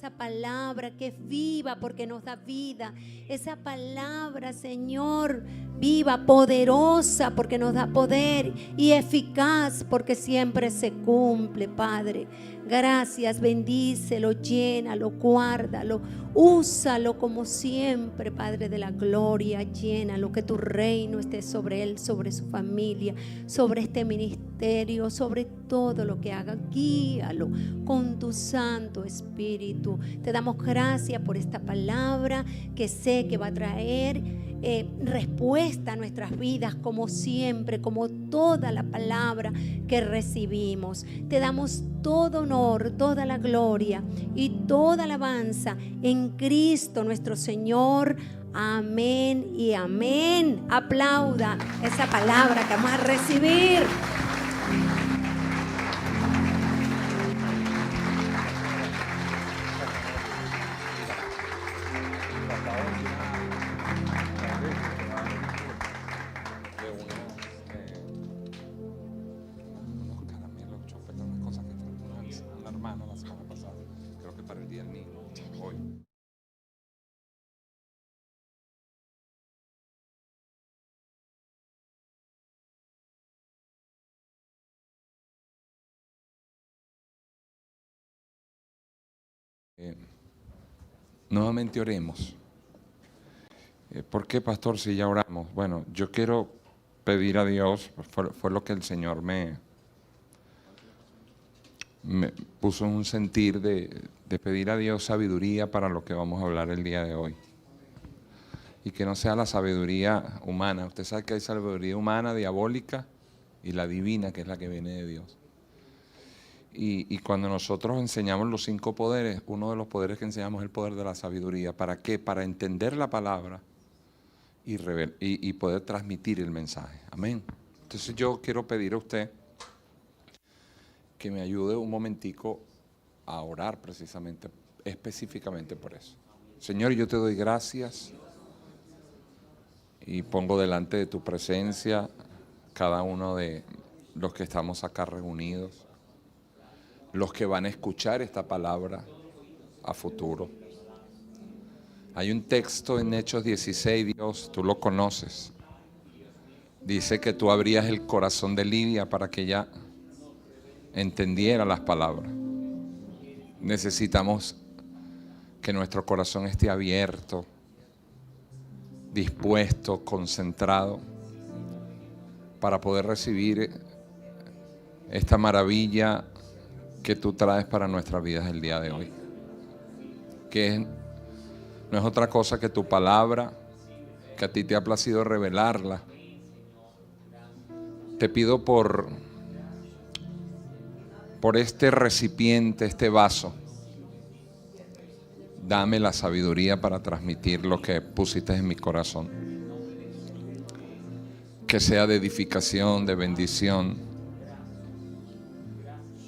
esa palabra que es viva porque nos da vida, esa palabra, Señor, viva, poderosa porque nos da poder y eficaz porque siempre se cumple, Padre. Gracias, bendícelo, llénalo, guárdalo, úsalo como siempre, Padre de la gloria, llénalo, que tu reino esté sobre él, sobre su familia, sobre este ministerio, sobre todo lo que haga, guíalo con tu Santo Espíritu. Te damos gracias por esta palabra que sé que va a traer respuesta a nuestras vidas, como siempre, como toda la palabra que recibimos. Te damos todo honor, toda la gloria y toda alabanza en Cristo nuestro Señor. Amén y amén. Aplauda esa palabra que vamos a recibir. Nuevamente oremos. ¿Por qué, pastor, si ya oramos? Bueno, yo quiero pedir a Dios, fue lo que el Señor me puso en un sentir de pedir a Dios sabiduría para lo que vamos a hablar el día de hoy. Y que no sea la sabiduría humana. Usted sabe que hay sabiduría humana, diabólica, y la divina, que es la que viene de Dios. Y cuando nosotros enseñamos los 5 poderes, uno de los poderes que enseñamos es el poder de la sabiduría. ¿Para qué? Para entender la palabra y poder transmitir el mensaje. Amén. Entonces yo quiero pedir a usted que me ayude un momentico a orar precisamente, específicamente por eso. Señor, yo te doy gracias y pongo delante de tu presencia cada uno de los que estamos acá reunidos, los que van a escuchar esta palabra a futuro. Hay un texto en Hechos 16, Dios, tú lo conoces. Dice que tú abrías el corazón de Lidia para que ella entendiera las palabras. Necesitamos que nuestro corazón esté abierto, dispuesto, concentrado, para poder recibir esta maravilla que tú traes para nuestras vidas el día de hoy. Que no es otra cosa que tu palabra, que a ti te ha placido revelarla. Te pido por este recipiente, este vaso, dame la sabiduría para transmitir lo que pusiste en mi corazón. Que sea de edificación, de bendición.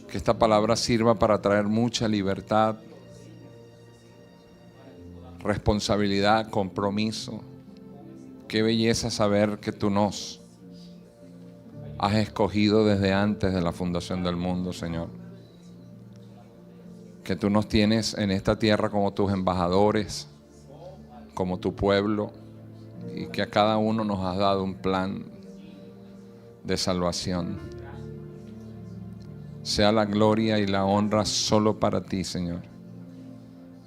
Que esta palabra sirva para traer mucha libertad, responsabilidad, compromiso. Qué belleza saber que tú nos has escogido desde antes de la fundación del mundo, Señor. Que tú nos tienes en esta tierra como tus embajadores, como tu pueblo, y que a cada uno nos has dado un plan de salvación. Sea la gloria y la honra solo para ti, Señor,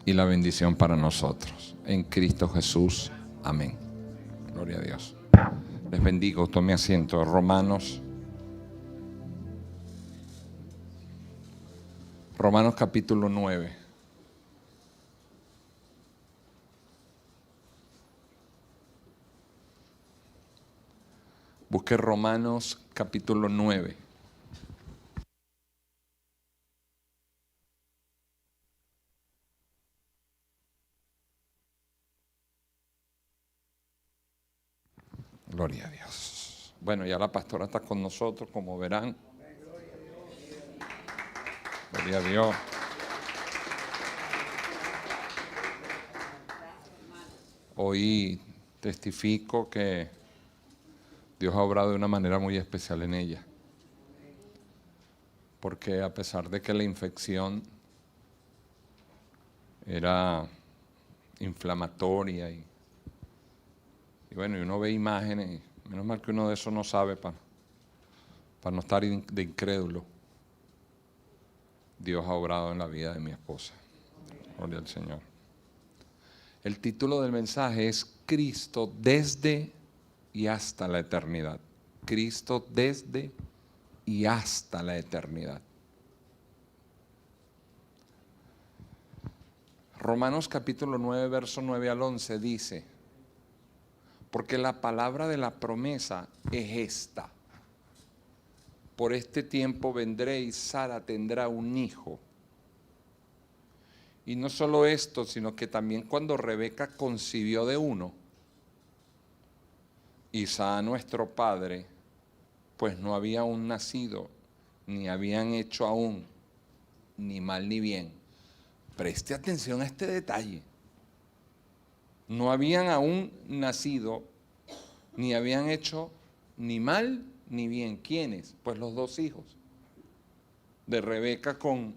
y la bendición para nosotros. En Cristo Jesús. Amén. Gloria a Dios. Les bendigo. Tome asiento. Romanos capítulo 9. Busque Romanos capítulo 9. Gloria a Dios. Bueno, ya la pastora está con nosotros, como verán. Gloria a Dios. Hoy testifico que Dios ha obrado de una manera muy especial en ella. Porque a pesar de que la infección era inflamatoria y bueno, y uno ve imágenes, menos mal que uno de eso no sabe para no estar de incrédulo. Dios ha obrado en la vida de mi esposa. Gloria al Señor. El título del mensaje es Cristo desde y hasta la eternidad. Cristo desde y hasta la eternidad. Romanos capítulo 9, verso 9 al 11 dice: porque la palabra de la promesa es esta: por este tiempo vendré y Sara tendrá un hijo. Y no solo esto, sino que también cuando Rebeca concibió de uno, Isaac nuestro padre, pues no había aún nacido, ni habían hecho aún ni mal ni bien. Preste atención a este detalle. No habían aún nacido, ni habían hecho ni mal ni bien. ¿Quiénes? Pues los dos hijos de Rebeca con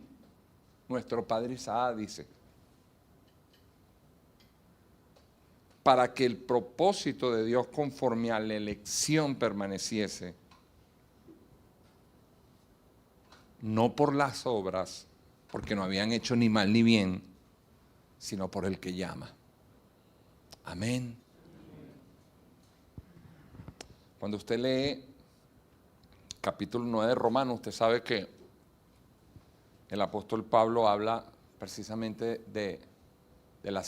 nuestro padre Isaac, dice. Para que el propósito de Dios conforme a la elección permaneciese, no por las obras, porque no habían hecho ni mal ni bien, sino por el que llama. Amén. Cuando usted lee capítulo 9 de Romanos, usted sabe que el apóstol Pablo habla precisamente de la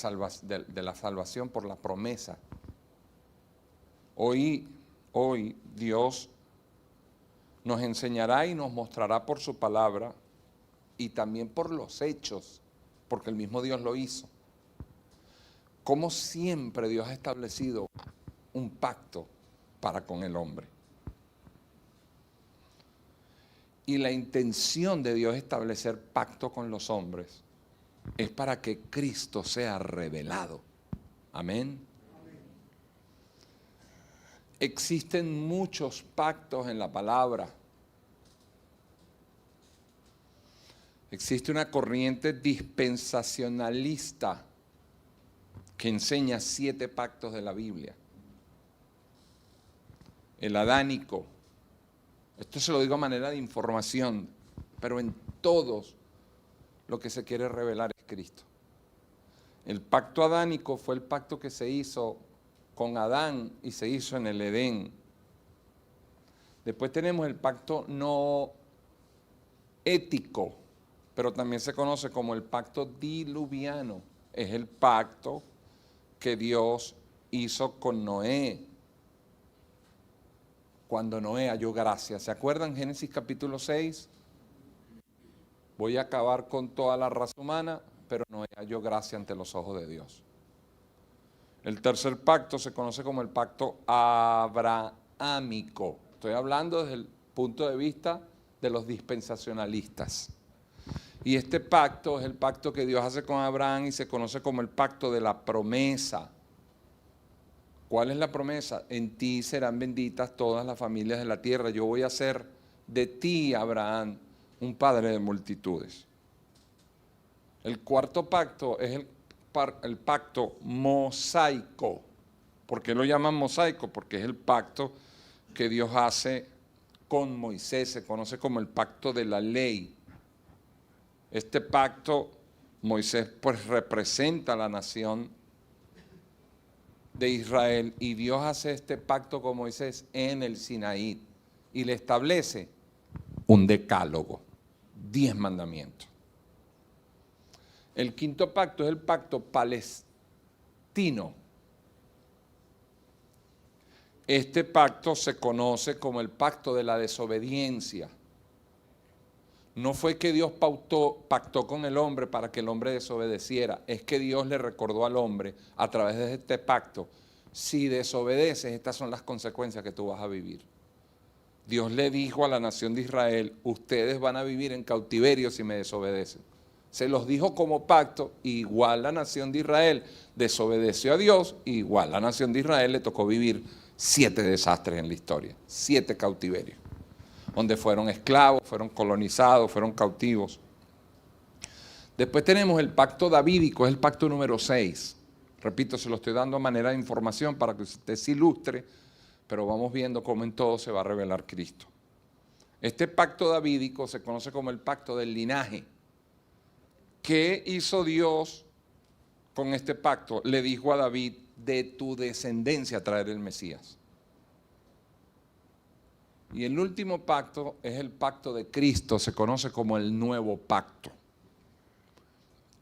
salvación por la promesa. Hoy Dios nos enseñará y nos mostrará por su palabra y también por los hechos, porque el mismo Dios lo hizo. Como siempre Dios ha establecido un pacto para con el hombre. Y la intención de Dios establecer pacto con los hombres es para que Cristo sea revelado. Amén. Existen muchos pactos en la palabra. Existe una corriente dispensacionalista que enseña 7 pactos de la Biblia. El adánico, esto se lo digo a manera de información, pero en todos lo que se quiere revelar es Cristo. El pacto adánico fue el pacto que se hizo con Adán y se hizo en el Edén. Después tenemos el pacto no ético, pero también se conoce como el pacto diluviano. Es el pacto que Dios hizo con Noé, cuando Noé halló gracia. ¿Se acuerdan? Génesis capítulo 6. Voy a acabar con toda la raza humana, pero Noé halló gracia ante los ojos de Dios. El tercer pacto se conoce como el pacto abrahámico. Estoy hablando desde el punto de vista de los dispensacionalistas. Y este pacto es el pacto que Dios hace con Abraham y se conoce como el pacto de la promesa. ¿Cuál es la promesa? En ti serán benditas todas las familias de la tierra. Yo voy a hacer de ti, Abraham, un padre de multitudes. El cuarto pacto es el pacto mosaico. ¿Por qué lo llaman mosaico? Porque es el pacto que Dios hace con Moisés. Se conoce como el pacto de la ley. Este pacto, Moisés pues representa a la nación de Israel y Dios hace este pacto con Moisés en el Sinaí y le establece un decálogo, 10 mandamientos. El quinto pacto es el pacto palestino. Este pacto se conoce como el pacto de la desobediencia. No fue que Dios pactó con el hombre para que el hombre desobedeciera, es que Dios le recordó al hombre a través de este pacto: si desobedeces, estas son las consecuencias que tú vas a vivir. Dios le dijo a la nación de Israel: ustedes van a vivir en cautiverio si me desobedecen. Se los dijo como pacto, igual la nación de Israel desobedeció a Dios, igual la nación de Israel le tocó vivir 7 desastres en la historia, 7 cautiverios, donde fueron esclavos, fueron colonizados, fueron cautivos. Después tenemos el pacto davídico, es el pacto número 6. Repito, se lo estoy dando a manera de información para que usted se ilustre, pero vamos viendo cómo en todo se va a revelar Cristo. Este pacto davídico se conoce como el pacto del linaje. ¿Qué hizo Dios con este pacto? Le dijo a David, de tu descendencia traeré el Mesías. Y el último pacto es el pacto de Cristo, se conoce como el nuevo pacto.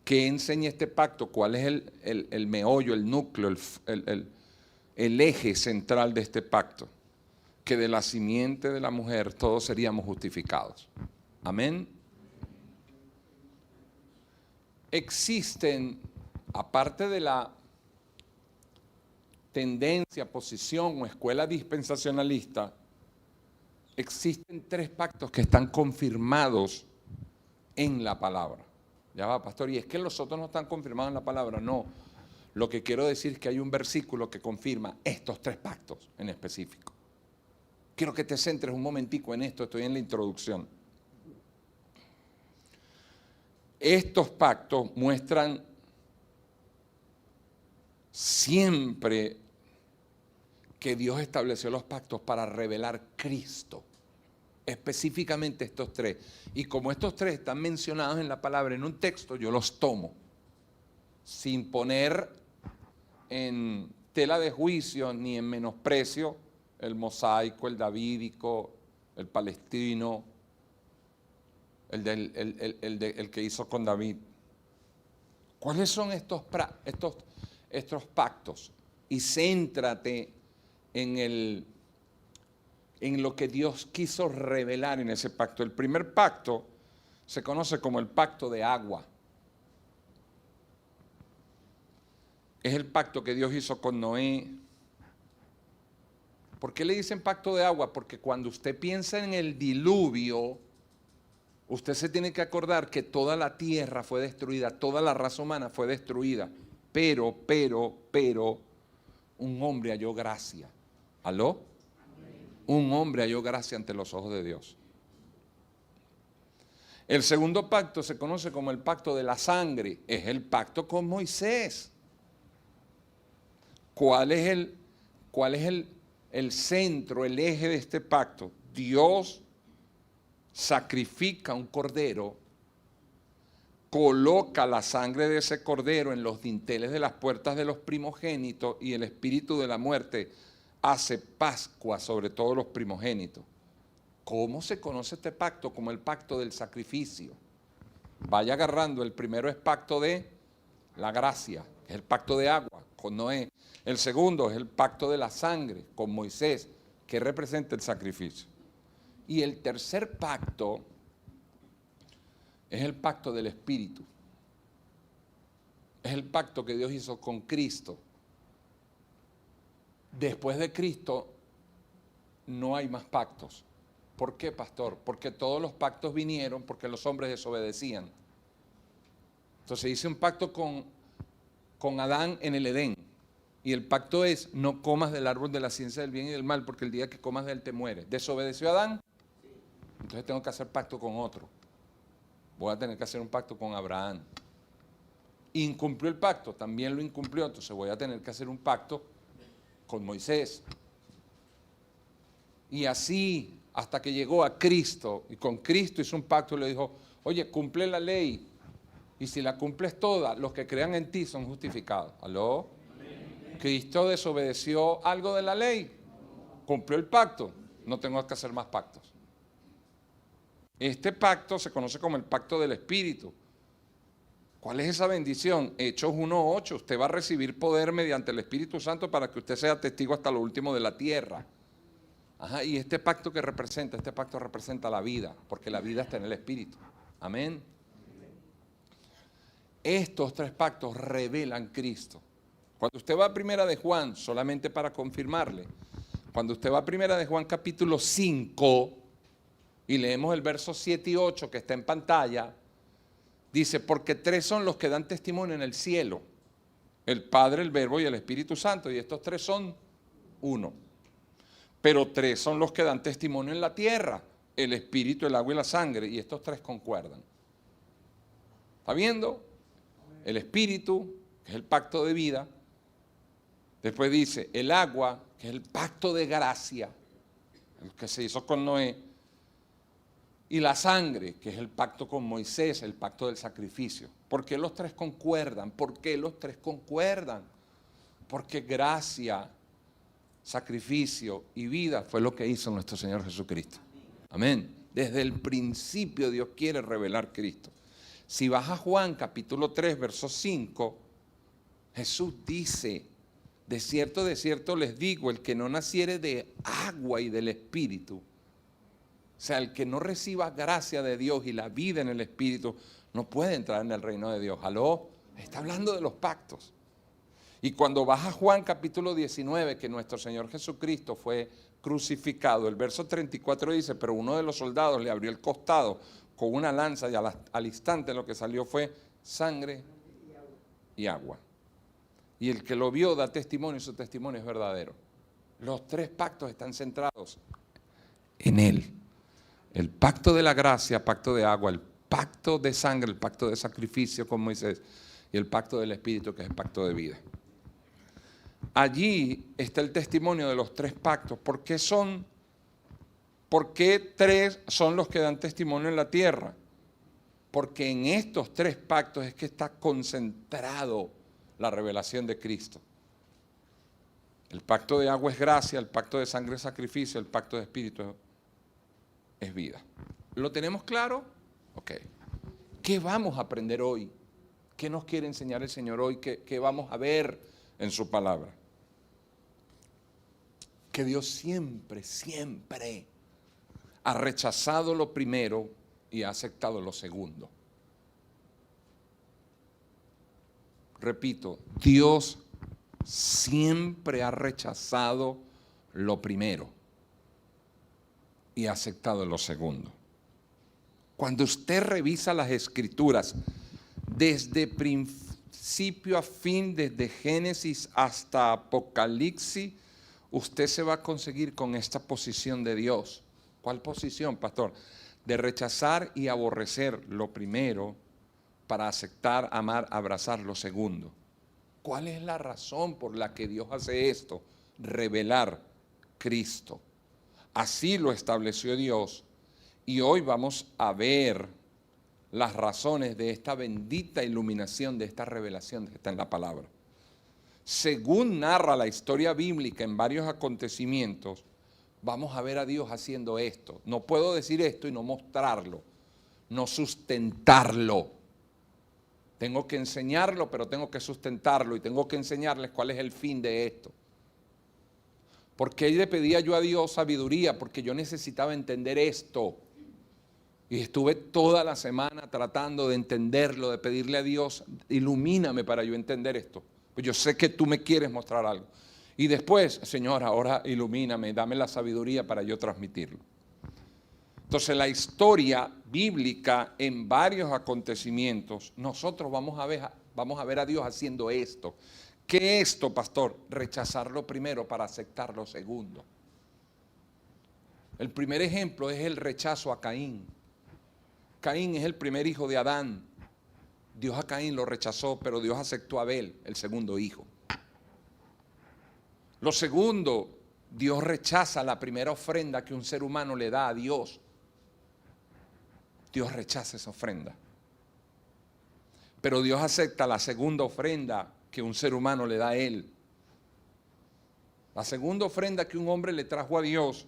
¿Qué enseña este pacto? ¿Cuál es el meollo, el núcleo, el eje central de este pacto? Que de la simiente de la mujer todos seríamos justificados. Amén. Existen, aparte de la tendencia, posición o escuela dispensacionalista, existen 3 pactos que están confirmados en la palabra. Ya va, pastor, y es que los otros no están confirmados en la palabra. No, lo que quiero decir es que hay un versículo que confirma estos 3 pactos en específico. Quiero que te centres un momentico en esto, estoy en la introducción. Estos pactos muestran siempre que Dios estableció los pactos para revelar Cristo. Específicamente estos 3. Y como estos 3 están mencionados en la palabra en un texto, yo los tomo sin poner en tela de juicio ni en menosprecio el mosaico, el davídico, el palestino, el que hizo con David. ¿Cuáles son estos pactos? Y céntrate en lo que Dios quiso revelar en ese pacto. El primer pacto se conoce como el pacto de agua. Es el pacto que Dios hizo con Noé. ¿Por qué le dicen pacto de agua? Porque cuando usted piensa en el diluvio, usted se tiene que acordar que toda la tierra fue destruida, toda la raza humana fue destruida, pero, un hombre halló gracia. ¿Aló? Un hombre halló gracia ante los ojos de Dios. El segundo pacto se conoce como el pacto de la sangre, es el pacto con Moisés. ¿Cuál es el centro, el eje de este pacto? Dios sacrifica un cordero, coloca la sangre de ese cordero en los dinteles de las puertas de los primogénitos y el espíritu de la muerte hace Pascua sobre todos los primogénitos. ¿Cómo se conoce este pacto? Como el pacto del sacrificio. Vaya agarrando, el primero es pacto de la gracia, que es el pacto de agua con Noé. El segundo es el pacto de la sangre con Moisés, que representa el sacrificio. Y el tercer pacto es el pacto del Espíritu. Es el pacto que Dios hizo con Cristo. Después de Cristo no hay más pactos. ¿Por qué, pastor? Porque todos los pactos vinieron porque los hombres desobedecían. Entonces hice un pacto con Adán en el Edén. Y el pacto es, no comas del árbol de la ciencia del bien y del mal, porque el día que comas de él te mueres. ¿Desobedeció Adán? Entonces tengo que hacer pacto con otro. Voy a tener que hacer un pacto con Abraham. Incumplió el pacto, también lo incumplió, entonces voy a tener que hacer un pacto con Moisés. Y así hasta que llegó a Cristo, y con Cristo hizo un pacto y le dijo, oye, cumple la ley, y si la cumples toda, los que crean en ti son justificados. ¿Aló? Amén. ¿Cristo desobedeció algo de la ley? ¿Cumplió el pacto? No tengo que hacer más pactos. Este pacto se conoce como el pacto del Espíritu. ¿Cuál es esa bendición? Hechos 1:8, usted va a recibir poder mediante el Espíritu Santo para que usted sea testigo hasta lo último de la tierra. Ajá, y este pacto representa la vida, porque la vida está en el Espíritu. Amén. Estos 3 pactos revelan Cristo. Cuando usted va a Primera de Juan, solamente para confirmarle, cuando usted va a Primera de Juan capítulo 5 y leemos el verso 7 y 8 que está en pantalla, dice, porque 3 son los que dan testimonio en el cielo, el Padre, el Verbo y el Espíritu Santo, y estos 3 son uno. Pero 3 son los que dan testimonio en la tierra, el Espíritu, el agua y la sangre, y estos 3 concuerdan. ¿Está viendo? El espíritu, que es el pacto de vida. Después dice el agua, que es el pacto de gracia, el que se hizo con Noé. Y la sangre, que es el pacto con Moisés, el pacto del sacrificio. ¿Por qué los tres concuerdan? ¿Por qué los tres concuerdan? Porque gracia, sacrificio y vida fue lo que hizo nuestro Señor Jesucristo. Amén. Desde el principio Dios quiere revelar a Cristo. Si vas a Juan capítulo 3, verso 5, Jesús dice, de cierto les digo, el que no naciere de agua y del Espíritu, o sea, el que no reciba gracia de Dios y la vida en el Espíritu, no puede entrar en el reino de Dios. ¿Aló? Está hablando de los pactos. Y cuando vas a Juan capítulo 19, que nuestro Señor Jesucristo fue crucificado, el verso 34 dice, pero uno de los soldados le abrió el costado con una lanza y al instante lo que salió fue sangre y agua. Y el que lo vio da testimonio y su testimonio es verdadero. Los tres pactos están centrados en Él. El pacto de la gracia, pacto de agua, el pacto de sangre, el pacto de sacrificio con Moisés y el pacto del Espíritu, que es el pacto de vida. Allí está el testimonio de los tres pactos. ¿Por qué tres son los que dan testimonio en la tierra? Porque en estos tres pactos es que está concentrado la revelación de Cristo. El pacto de agua es gracia, el pacto de sangre es sacrificio, el pacto de espíritu es vida. ¿Lo tenemos claro? Ok. ¿Qué vamos a aprender hoy? ¿Qué nos quiere enseñar el Señor hoy? ¿Qué vamos a ver en su palabra? Que Dios siempre ha rechazado lo primero y ha aceptado lo segundo. Repito, Dios siempre ha rechazado lo primero y ha aceptado lo segundo. Cuando usted revisa las Escrituras, desde principio a fin, desde Génesis hasta Apocalipsis, usted se va a conseguir con esta posición de Dios. ¿Cuál posición, pastor? De rechazar y aborrecer lo primero para aceptar, amar, abrazar lo segundo. ¿Cuál es la razón por la que Dios hace esto? Revelar Cristo. Así lo estableció Dios. Y hoy vamos a ver las razones de esta bendita iluminación, de esta revelación que está en la palabra. Según narra la historia bíblica en varios acontecimientos, vamos a ver a Dios haciendo esto. No puedo decir esto y no mostrarlo, no sustentarlo. Tengo que enseñarlo, pero tengo que sustentarlo y tengo que enseñarles cuál es el fin de esto. Porque le pedía yo a Dios sabiduría, porque yo necesitaba entender esto. Y estuve toda la semana tratando de entenderlo, de pedirle a Dios, ilumíname para yo entender esto. Pues yo sé que tú me quieres mostrar algo. Y después, Señor, ahora ilumíname, dame la sabiduría para yo transmitirlo. Entonces, la historia bíblica en varios acontecimientos, nosotros vamos a ver a Dios haciendo esto. ¿Qué es esto, pastor? Rechazar lo primero para aceptar lo segundo. El primer ejemplo es el rechazo a Caín. Caín es el primer hijo de Adán. Dios a Caín lo rechazó, pero Dios aceptó a Abel, el segundo hijo. Lo segundo, Dios rechaza la primera ofrenda que un ser humano le da a Dios. Dios rechaza esa ofrenda. Pero Dios acepta la segunda ofrenda que un ser humano le da a Él. La segunda ofrenda que un hombre le trajo a Dios,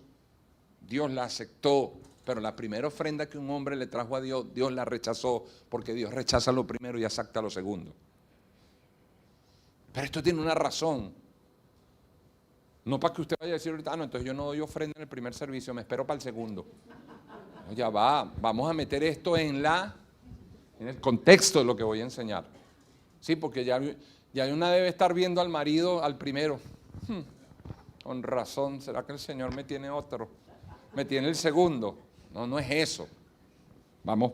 Dios la aceptó. Pero la primera ofrenda que un hombre le trajo a Dios, Dios la rechazó, porque Dios rechaza lo primero y acepta lo segundo. Pero esto tiene una razón. No para que usted vaya a decir ahorita, no, entonces yo no doy ofrenda en el primer servicio, me espero para el segundo. No, ya va, vamos a meter esto en el contexto de lo que voy a enseñar. Sí, porque ya una debe estar viendo al marido, al primero. Con razón, ¿será que el Señor me tiene otro? Me tiene el segundo. No, no es eso. Vamos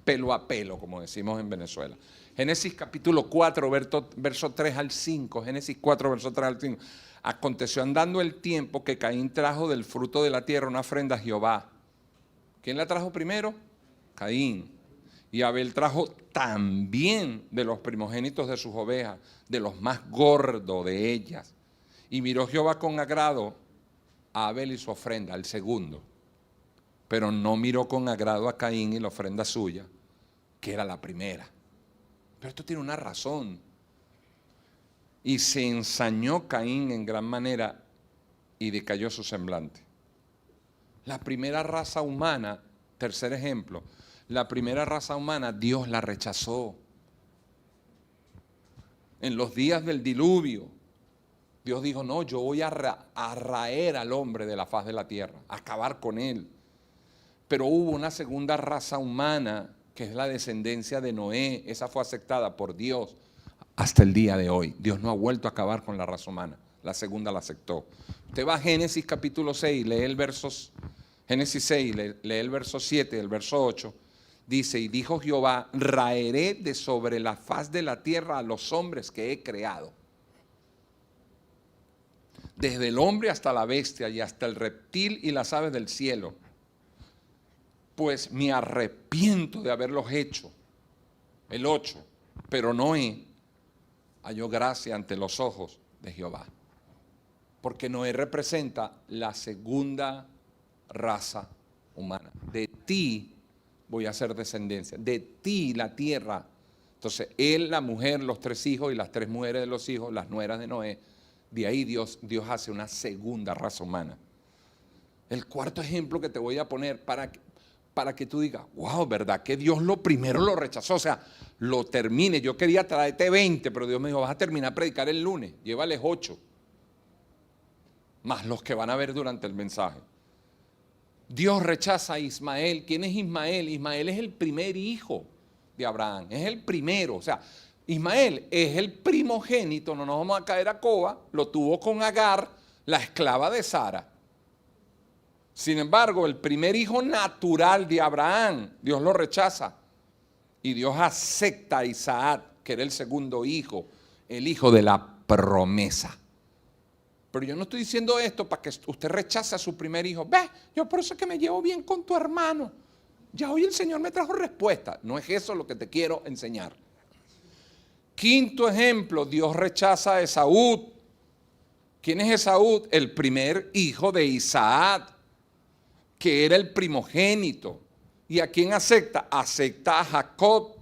pelo a pelo, como decimos en Venezuela. Génesis capítulo 4, verso 3 al 5. Génesis 4, verso 3 al 5. Aconteció andando el tiempo que Caín trajo del fruto de la tierra una ofrenda a Jehová. ¿Quién la trajo primero? Caín. Y Abel trajo también de los primogénitos de sus ovejas, de los más gordos de ellas. Y miró Jehová con agrado a Abel y su ofrenda, el segundo. Pero no miró con agrado a Caín y la ofrenda suya, que era la primera. Pero esto tiene una razón. Y se ensañó Caín en gran manera y decayó su semblante. La primera raza humana, tercer ejemplo, la primera raza humana Dios la rechazó. En los días del diluvio, Dios dijo, no, yo voy a raer al hombre de la faz de la tierra, a acabar con él. Pero hubo una segunda raza humana, que es la descendencia de Noé. Esa fue aceptada por Dios hasta el día de hoy. Dios no ha vuelto a acabar con la raza humana. La segunda la aceptó. Usted va a Génesis capítulo 6, lee el verso, Génesis 6, lee el verso 7, el verso 8. Dice, y dijo Jehová, raeré de sobre la faz de la tierra a los hombres que he creado. Desde el hombre hasta la bestia y hasta el reptil y las aves del cielo. Pues me arrepiento de haberlos hecho. El 8. Pero Noé halló gracia ante los ojos de Jehová. Porque Noé representa la segunda raza humana. De ti voy a hacer descendencia. De ti la tierra. Entonces, él, la mujer, los 3 hijos y las 3 mujeres de los hijos, las nueras de Noé. De ahí Dios hace una segunda raza humana. El cuarto ejemplo que te voy a poner para que tú digas, wow, ¿verdad? Que Dios primero lo rechazó, o sea, lo termine. Yo quería traerte 20, pero Dios me dijo, vas a terminar a predicar el lunes, llévales 8, más los que van a ver durante el mensaje. Dios rechaza a Ismael. ¿Quién es Ismael? Ismael es el primer hijo de Abraham, es el primero, o sea, Ismael es el primogénito, no nos vamos a caer a coba, lo tuvo con Agar, la esclava de Sara. Sin embargo, el primer hijo natural de Abraham, Dios lo rechaza. Y Dios acepta a Isaac, que era el segundo hijo, el hijo de la promesa. Pero yo no estoy diciendo esto para que usted rechace a su primer hijo. Ve, yo por eso es que me llevo bien con tu hermano. Ya hoy el Señor me trajo respuesta. No es eso lo que te quiero enseñar. Quinto ejemplo, Dios rechaza a Esaú. ¿Quién es Esaú? El primer hijo de Isaac, que era el primogénito. ¿Y a quién acepta? Acepta a Jacob.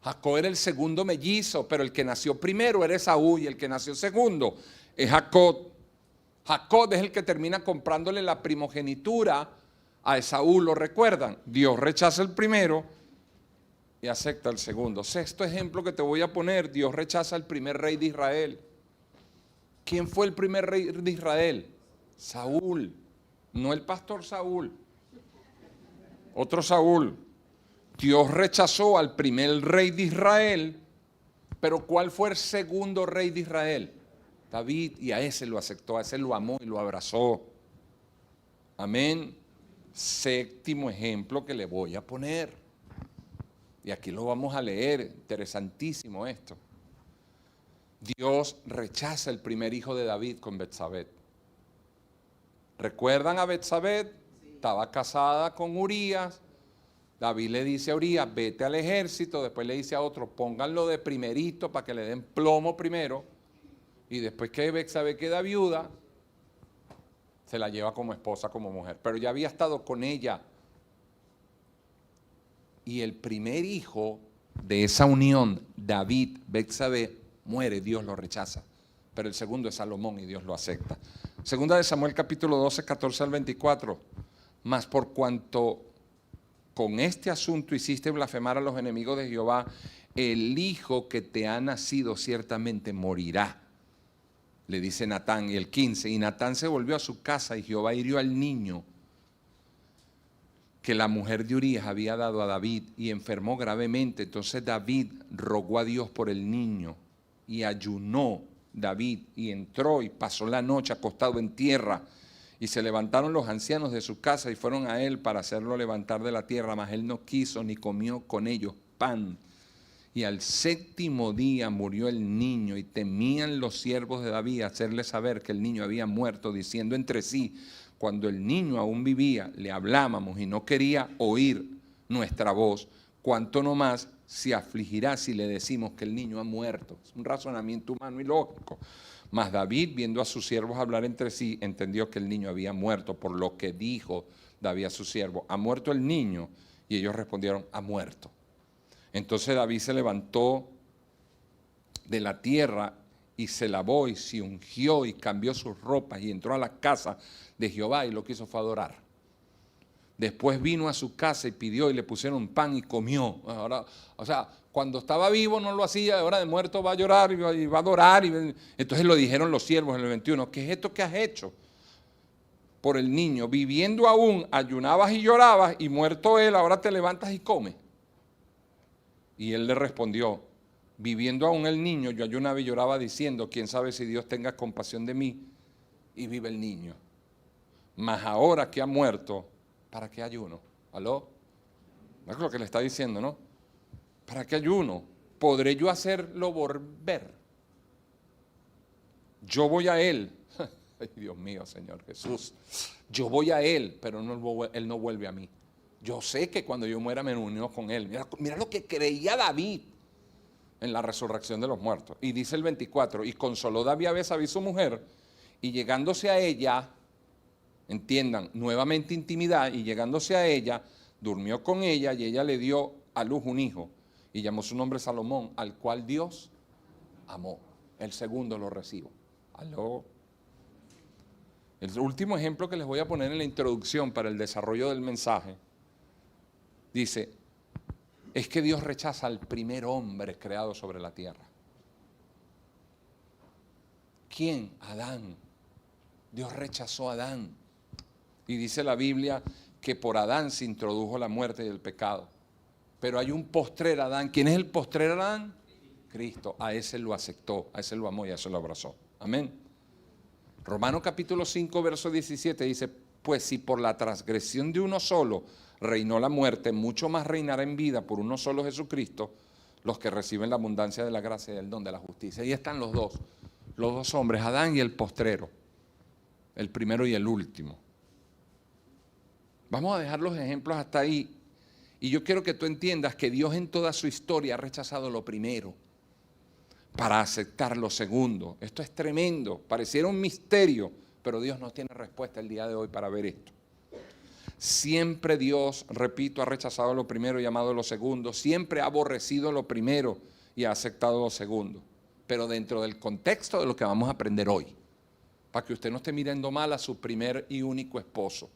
Jacob era el segundo mellizo, pero el que nació primero era Esaú y el que nació segundo es Jacob. Jacob es el que termina comprándole la primogenitura a Esaú, ¿lo recuerdan? Dios rechaza el primero y acepta el segundo. Sexto ejemplo que te voy a poner, Dios rechaza al primer rey de Israel. ¿Quién fue el primer rey de Israel? Saúl, no el pastor Saúl, otro Saúl. Dios rechazó al primer rey de Israel, pero ¿cuál fue el segundo rey de Israel? David, y a ese lo aceptó, a ese lo amó y lo abrazó. Amén. Séptimo ejemplo que le voy a poner. Y aquí lo vamos a leer, interesantísimo esto. Dios rechaza el primer hijo de David con Betsabé. ¿Recuerdan a Betsabé? Estaba casada con Urías. David le dice a Urías, vete al ejército. Después le dice a otro, pónganlo de primerito para que le den plomo primero. Y después que Betsabé queda viuda, se la lleva como esposa, como mujer. Pero ya había estado con ella. Y el primer hijo de esa unión, David, Betsabé, muere, Dios lo rechaza. Pero el segundo es Salomón y Dios lo acepta. Segunda de Samuel capítulo 12, 14 al 24. Mas por cuanto con este asunto hiciste blasfemar a los enemigos de Jehová, el hijo que te ha nacido ciertamente morirá. Le dice Natán, y el 15, y Natán se volvió a su casa y Jehová hirió al niño que la mujer de Urías había dado a David y enfermó gravemente. Entonces David rogó a Dios por el niño y ayunó David y entró y pasó la noche acostado en tierra. Y se levantaron los ancianos de su casa y fueron a él para hacerlo levantar de la tierra, mas él no quiso ni comió con ellos pan. Y al séptimo día murió el niño y temían los siervos de David hacerle saber que el niño había muerto, diciendo entre sí, cuando el niño aún vivía, le hablábamos y no quería oír nuestra voz. cuánto no más se afligirá si le decimos que el niño ha muerto. Es un razonamiento humano y lógico. Mas David, viendo a sus siervos hablar entre sí, entendió que el niño había muerto, por lo que dijo David a su siervo: ¿ha muerto el niño? Y ellos respondieron: ha muerto. Entonces David se levantó de la tierra y se lavó y se ungió y cambió sus ropas y entró a la casa de Jehová, y lo que hizo fue adorar. Después vino a su casa y pidió, y le pusieron pan y comió. Ahora, o sea, cuando estaba vivo no lo hacía, ahora de muerto va a llorar y va a adorar. Entonces lo dijeron los siervos en el 21: ¿qué es esto que has hecho por el niño? Viviendo aún ayunabas y llorabas, y muerto él ahora te levantas y comes. Y él le respondió: viviendo aún el niño, yo ayunaba y lloraba diciendo: quién sabe si Dios tenga compasión de mí y vive el niño. Mas ahora que ha muerto, ¿para qué ayuno? ¿Aló? ¿No es lo que le está diciendo, no? ¿Para qué ayuno? ¿Podré yo hacerlo volver? Yo voy a él. Ay, Dios mío, Señor Jesús. Yo voy a él, pero él no vuelve a mí. Yo sé que cuando yo muera me unió con él. Mira lo que creía David en la resurrección de los muertos. Y dice el 24: y consoló David a Betsabé su mujer, y llegándose a ella, entiendan, nuevamente intimidad, y llegándose a ella, durmió con ella, y ella le dio a luz un hijo, y llamó su nombre Salomón, al cual Dios amó. El segundo lo recibo. ¿Aló? El último ejemplo que les voy a poner en la introducción para el desarrollo del mensaje, dice, es que Dios rechaza al primer hombre creado sobre la tierra. ¿Quién? Adán. Dios rechazó a Adán. Y dice la Biblia que por Adán se introdujo la muerte y el pecado. Pero hay un postrer Adán. ¿Quién es el postrer Adán? Cristo. A ese lo aceptó, a ese lo amó y a ese lo abrazó. Amén. Romanos capítulo 5, verso 17 dice: pues si por la transgresión de uno solo reinó la muerte, mucho más reinará en vida por uno solo, Jesucristo, los que reciben la abundancia de la gracia y del don de la justicia. Ahí están los dos hombres, Adán y el postrero, el primero y el último. Vamos a dejar los ejemplos hasta ahí. Y yo quiero que tú entiendas que Dios en toda su historia ha rechazado lo primero para aceptar lo segundo. Esto es tremendo, pareciera un misterio, pero Dios no tiene respuesta el día de hoy para ver esto. Siempre Dios, repito, ha rechazado lo primero y amado lo segundo. Siempre ha aborrecido lo primero y ha aceptado lo segundo. Pero dentro del contexto de lo que vamos a aprender hoy, para que usted no esté mirando mal a su primer y único esposo.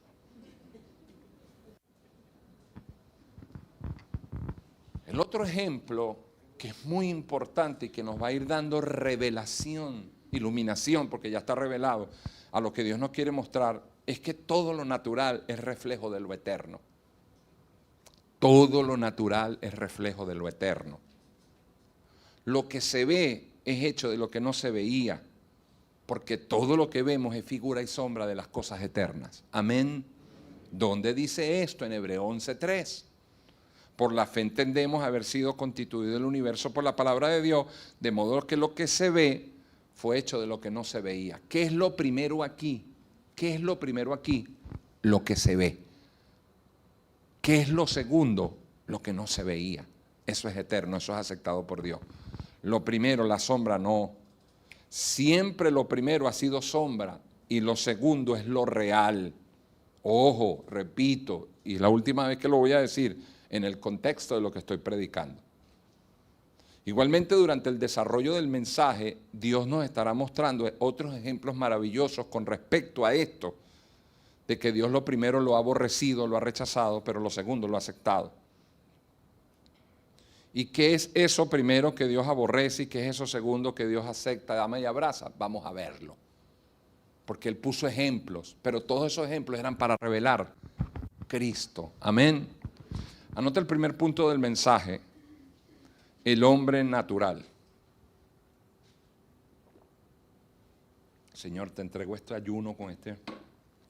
El otro ejemplo que es muy importante y que nos va a ir dando revelación, iluminación, porque ya está revelado a lo que Dios nos quiere mostrar, es que todo lo natural es reflejo de lo eterno. Todo lo natural es reflejo de lo eterno. Lo que se ve es hecho de lo que no se veía, porque todo lo que vemos es figura y sombra de las cosas eternas. Amén. ¿Dónde dice esto? En Hebreos 11:3. Por la fe entendemos haber sido constituido el universo por la palabra de Dios, de modo que lo que se ve fue hecho de lo que no se veía. ¿Qué es lo primero aquí? ¿Qué es lo primero aquí? Lo que se ve. ¿Qué es lo segundo? Lo que no se veía. Eso es eterno, eso es aceptado por Dios. Lo primero, la sombra, no. Siempre lo primero ha sido sombra y lo segundo es lo real. Ojo, repito, y la última vez que lo voy a decir, en el contexto de lo que estoy predicando. Igualmente, durante el desarrollo del mensaje, Dios nos estará mostrando otros ejemplos maravillosos con respecto a esto, de que Dios lo primero lo ha aborrecido, lo ha rechazado, pero lo segundo lo ha aceptado. ¿Y qué es eso primero que Dios aborrece y qué es eso segundo que Dios acepta, ama y abraza? Vamos a verlo. Porque Él puso ejemplos, pero todos esos ejemplos eran para revelar Cristo. Amén. Anota el primer punto del mensaje: el hombre natural. Señor, te entrego este ayuno con esta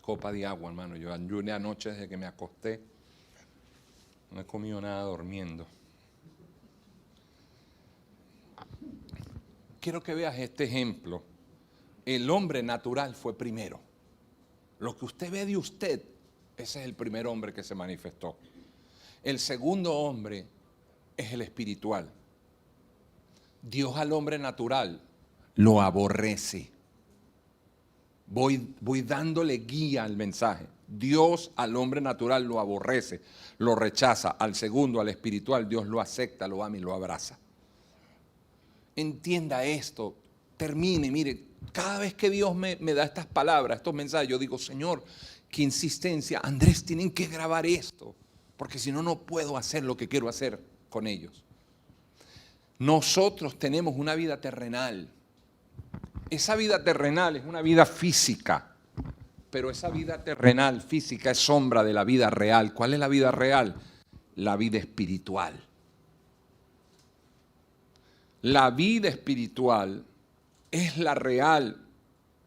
copa de agua, hermano. Yo ayuné anoche desde que me acosté. No he comido nada durmiendo. Quiero que veas este ejemplo. El hombre natural fue primero. Lo que usted ve de usted, ese es el primer hombre que se manifestó. El segundo hombre es el espiritual. Dios al hombre natural lo aborrece. Voy dándole guía al mensaje. Dios al hombre natural lo aborrece, lo rechaza. Al segundo, al espiritual, Dios lo acepta, lo ama y lo abraza. Entienda esto, termine, mire, cada vez que Dios me da estas palabras, estos mensajes, yo digo, Señor, qué insistencia, Andrés, tienen que grabar esto, porque si no, no puedo hacer lo que quiero hacer con ellos. Nosotros tenemos una vida terrenal. Esa vida terrenal es una vida física, pero esa vida terrenal, física, es sombra de la vida real. ¿Cuál es la vida real? La vida espiritual. La vida espiritual es la real.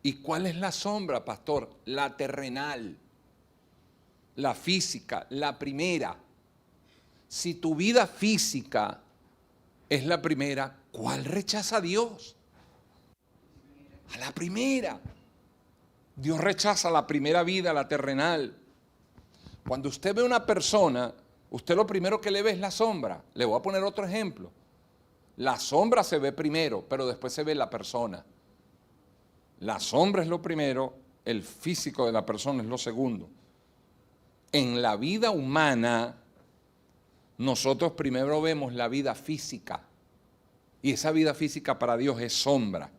¿Y cuál es la sombra, pastor? La terrenal, la física, la primera. Si tu vida física es la primera, ¿cuál rechaza a Dios? A la primera. Dios rechaza la primera vida, la terrenal. Cuando usted ve a una persona, usted lo primero que le ve es la sombra. Le voy a poner otro ejemplo. La sombra se ve primero, pero después se ve la persona. La sombra es lo primero, el físico de la persona es lo segundo. En la vida humana, nosotros primero vemos la vida física. Y esa vida física para Dios es sombra.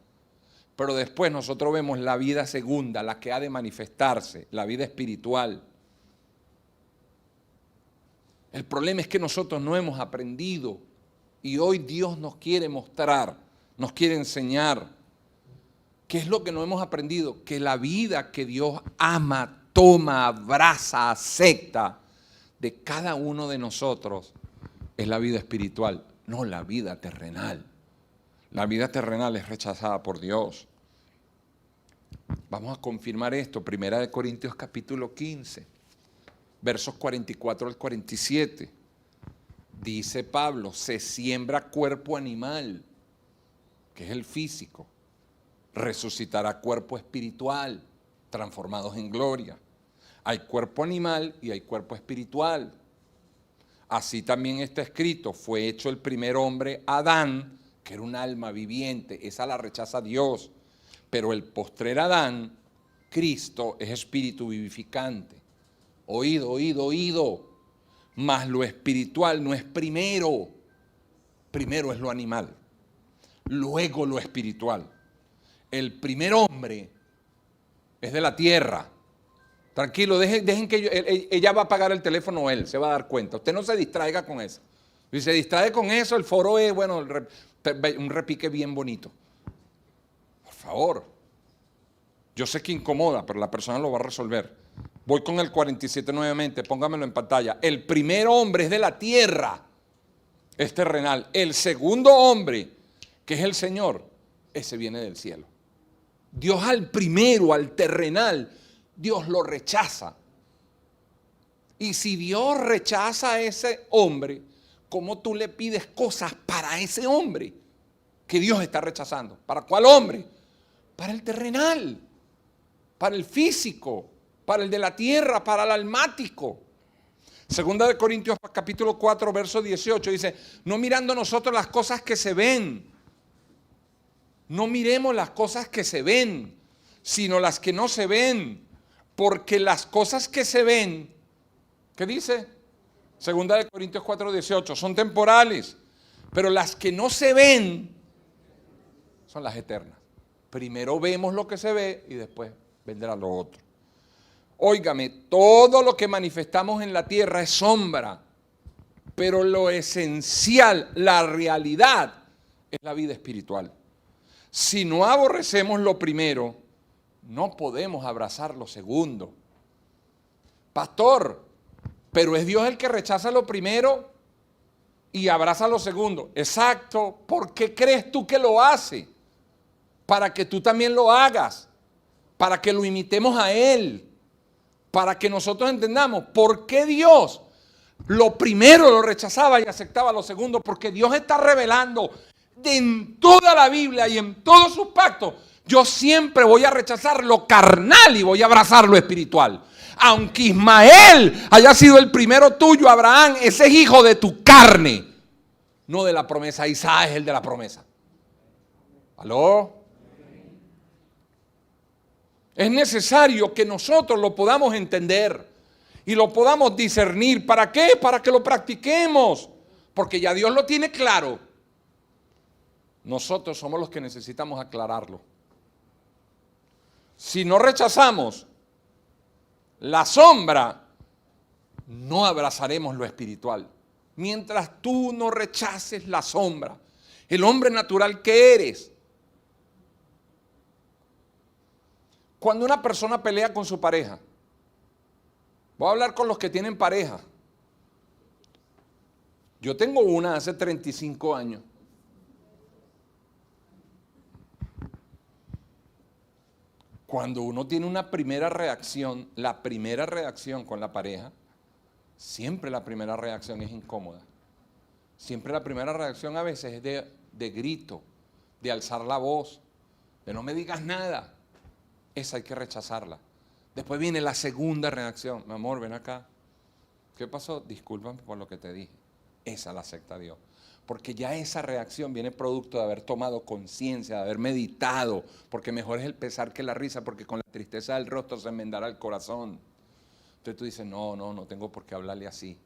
Pero después nosotros vemos la vida segunda, la que ha de manifestarse, la vida espiritual. El problema es que nosotros no hemos aprendido y hoy Dios nos quiere mostrar, nos quiere enseñar. ¿Qué es lo que no hemos aprendido? Que la vida que Dios ama, toma, abraza, acepta de cada uno de nosotros es la vida espiritual, no la vida terrenal. La vida terrenal es rechazada por Dios. Vamos a confirmar esto, 1 Corintios capítulo 15, versos 44 al 47. Dice Pablo, se siembra cuerpo animal, que es el físico, resucitará cuerpo espiritual, transformados en gloria. Hay cuerpo animal y hay cuerpo espiritual. Así también está escrito, fue hecho el primer hombre, Adán, que era un alma viviente, esa la rechaza Dios, pero el postrer Adán, Cristo, es espíritu vivificante. Oído, oído, oído, mas lo espiritual no es primero, primero es lo animal, luego lo espiritual. El primer hombre es de la tierra. Tranquilo, dejen que ella va a apagar el teléfono, él se va a dar cuenta. Usted no se distraiga con eso. Si se distrae con eso, el foro es, bueno, un repique bien bonito. Por favor. Yo sé que incomoda, pero la persona lo va a resolver. Voy con el 47 nuevamente, póngamelo en pantalla. El primer hombre es de la tierra, es terrenal. El segundo hombre, que es el Señor, ese viene del cielo. Dios al primero, al terrenal, Dios lo rechaza. Y si Dios rechaza a ese hombre, ¿cómo tú le pides cosas para ese hombre que Dios está rechazando? ¿Para cuál hombre? Para el terrenal, para el físico, para el de la tierra, para el almático. Segunda de Corintios capítulo 4, verso 18 dice, no mirando nosotros las cosas que se ven, no miremos las cosas que se ven, sino las que no se ven, porque las cosas que se ven, ¿qué dice? Segunda de Corintios 4, 18, son temporales, pero las que no se ven son las eternas. Primero vemos lo que se ve y después vendrá lo otro. Óigame, todo lo que manifestamos en la tierra es sombra, pero lo esencial, la realidad, es la vida espiritual. Si no aborrecemos lo primero, no podemos abrazar lo segundo. Pastor, pero es Dios el que rechaza lo primero y abraza lo segundo. Exacto, ¿por qué crees tú que lo hace? Para que tú también lo hagas, para que lo imitemos a Él, para que nosotros entendamos por qué Dios lo primero lo rechazaba y aceptaba lo segundo, porque Dios está revelando en toda la Biblia y en todos sus pactos, yo siempre voy a rechazar lo carnal y voy a abrazar lo espiritual. Aunque Ismael haya sido el primero tuyo, Abraham, ese es hijo de tu carne. no de la promesa. Isaac es el de la promesa. ¿Aló? Es necesario que nosotros lo podamos entender y lo podamos discernir. ¿Para qué? Para que lo practiquemos. Porque ya Dios lo tiene claro. Nosotros somos los que necesitamos aclararlo. Si no rechazamos la sombra, no abrazaremos lo espiritual. Mientras tú no rechaces la sombra, el hombre natural que eres. Cuando una persona pelea con su pareja, voy a hablar con los que tienen pareja. Yo tengo una hace 35 años. Cuando uno tiene una primera reacción, la primera reacción con la pareja, siempre la primera reacción es incómoda. Siempre la primera reacción a veces es de grito, de alzar la voz, de no me digas nada. Esa hay que rechazarla. Después viene la segunda reacción. Mi amor, ven acá. ¿Qué pasó? Discúlpame por lo que te dije. Esa la acepta Dios. Porque ya esa reacción viene producto de haber tomado conciencia, de haber meditado. Porque mejor es el pesar que la risa, porque con la tristeza del rostro se enmendará el corazón. Entonces tú dices, no tengo por qué hablarle así.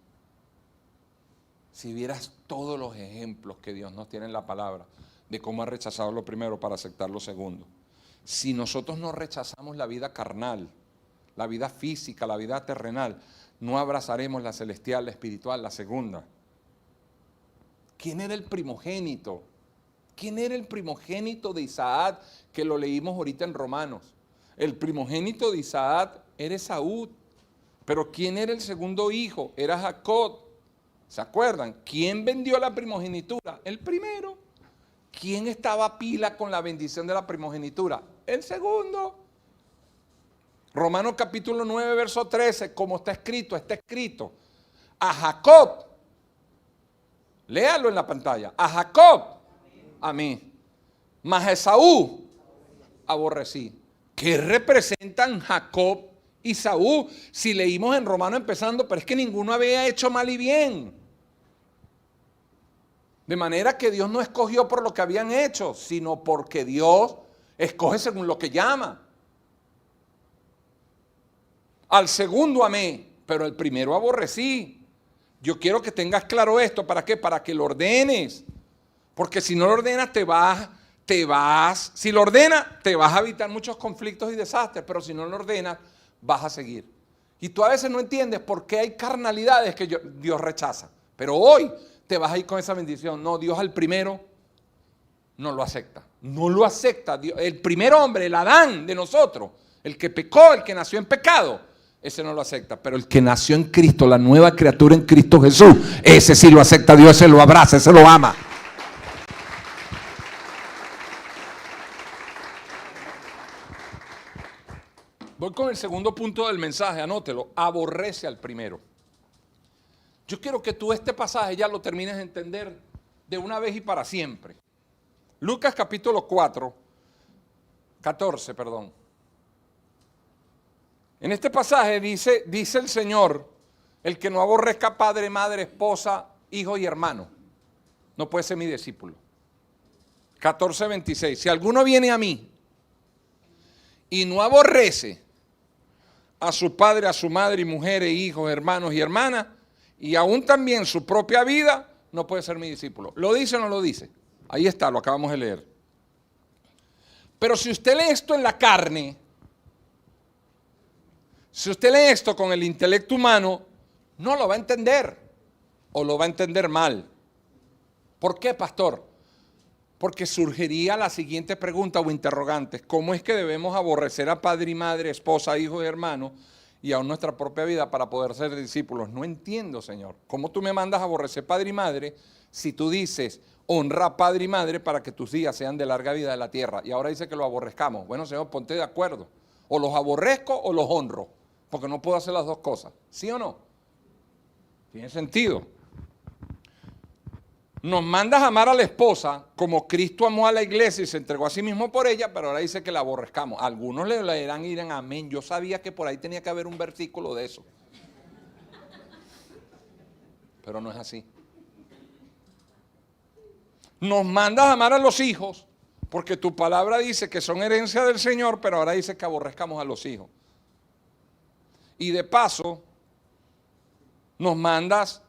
Si vieras todos los ejemplos que Dios nos tiene en la palabra, de cómo ha rechazado lo primero para aceptar lo segundo. Si nosotros no rechazamos la vida carnal, la vida física, la vida terrenal, no abrazaremos la celestial, la espiritual, la segunda. ¿Quién era el primogénito? ¿Quién era el primogénito de Isaac que lo leímos ahorita en Romanos? El primogénito de Isaac era Esaú. Pero ¿quién era el segundo hijo? Era Jacob. ¿Se acuerdan? ¿Quién vendió la primogenitura? El primero. ¿Quién estaba pila con la bendición de la primogenitura? El segundo. Romanos capítulo 9, verso 13, como está escrito, a Jacob, léalo en la pantalla, a Jacob, a mí, mas a Esaú aborrecí. ¿Qué representan Jacob y Esaú? Si leímos en Romanos empezando, pero es que ninguno había hecho mal y bien. De manera que Dios no escogió por lo que habían hecho, sino porque Dios escoge según lo que llama. Al segundo amé, pero el primero aborrecí. Yo quiero que tengas claro esto. ¿Para qué? Para que lo ordenes. Porque si no lo ordenas, te vas. Si lo ordenas, te vas a evitar muchos conflictos y desastres. Pero si no lo ordenas, vas a seguir. Y tú a veces no entiendes por qué hay carnalidades que Dios rechaza. Pero hoy te vas a ir con esa bendición. No, Dios al primero no lo acepta. No lo acepta. Dios, el primer hombre, el Adán de nosotros, el que pecó, el que nació en pecado, ese no lo acepta. Pero el que nació en Cristo, la nueva criatura en Cristo Jesús, ese sí lo acepta Dios, ese lo abraza, ese lo ama. Voy con el segundo punto del mensaje, anótelo. Aborrece al primero. Yo quiero que tú este pasaje ya lo termines de entender de una vez y para siempre. Lucas capítulo 14. En este pasaje dice el Señor, el que no aborrezca padre, madre, esposa, hijo y hermano, no puede ser mi discípulo. 14:26. Si alguno viene a mí y no aborrece a su padre, a su madre, y mujeres, hijos, hermanos y hermanas, y aún también su propia vida, no puede ser mi discípulo. ¿Lo dice o no lo dice? Ahí está, lo acabamos de leer. Pero si usted lee esto en la carne, si usted lee esto con el intelecto humano, no lo va a entender, o lo va a entender mal. ¿Por qué, pastor? Porque surgiría la siguiente pregunta o interrogante: ¿cómo es que debemos aborrecer a padre y madre, esposa, hijo y hermano, y aún nuestra propia vida para poder ser discípulos? No entiendo, Señor. ¿Cómo tú me mandas a aborrecer padre y madre si tú dices honra a padre y madre para que tus días sean de larga vida de la tierra? Y ahora dice que lo aborrezcamos. Bueno, Señor, ponte de acuerdo. O los aborrezco o los honro, porque no puedo hacer las dos cosas. ¿Sí o no? Tiene sentido. Nos mandas a amar a la esposa como Cristo amó a la iglesia y se entregó a sí mismo por ella, pero ahora dice que la aborrezcamos. Algunos le leerán y dirán amén. Yo sabía que por ahí tenía que haber un versículo de eso. Pero no es así. Nos mandas a amar a los hijos, porque tu palabra dice que son herencia del Señor, pero ahora dice que aborrezcamos a los hijos. Y de paso, nos mandas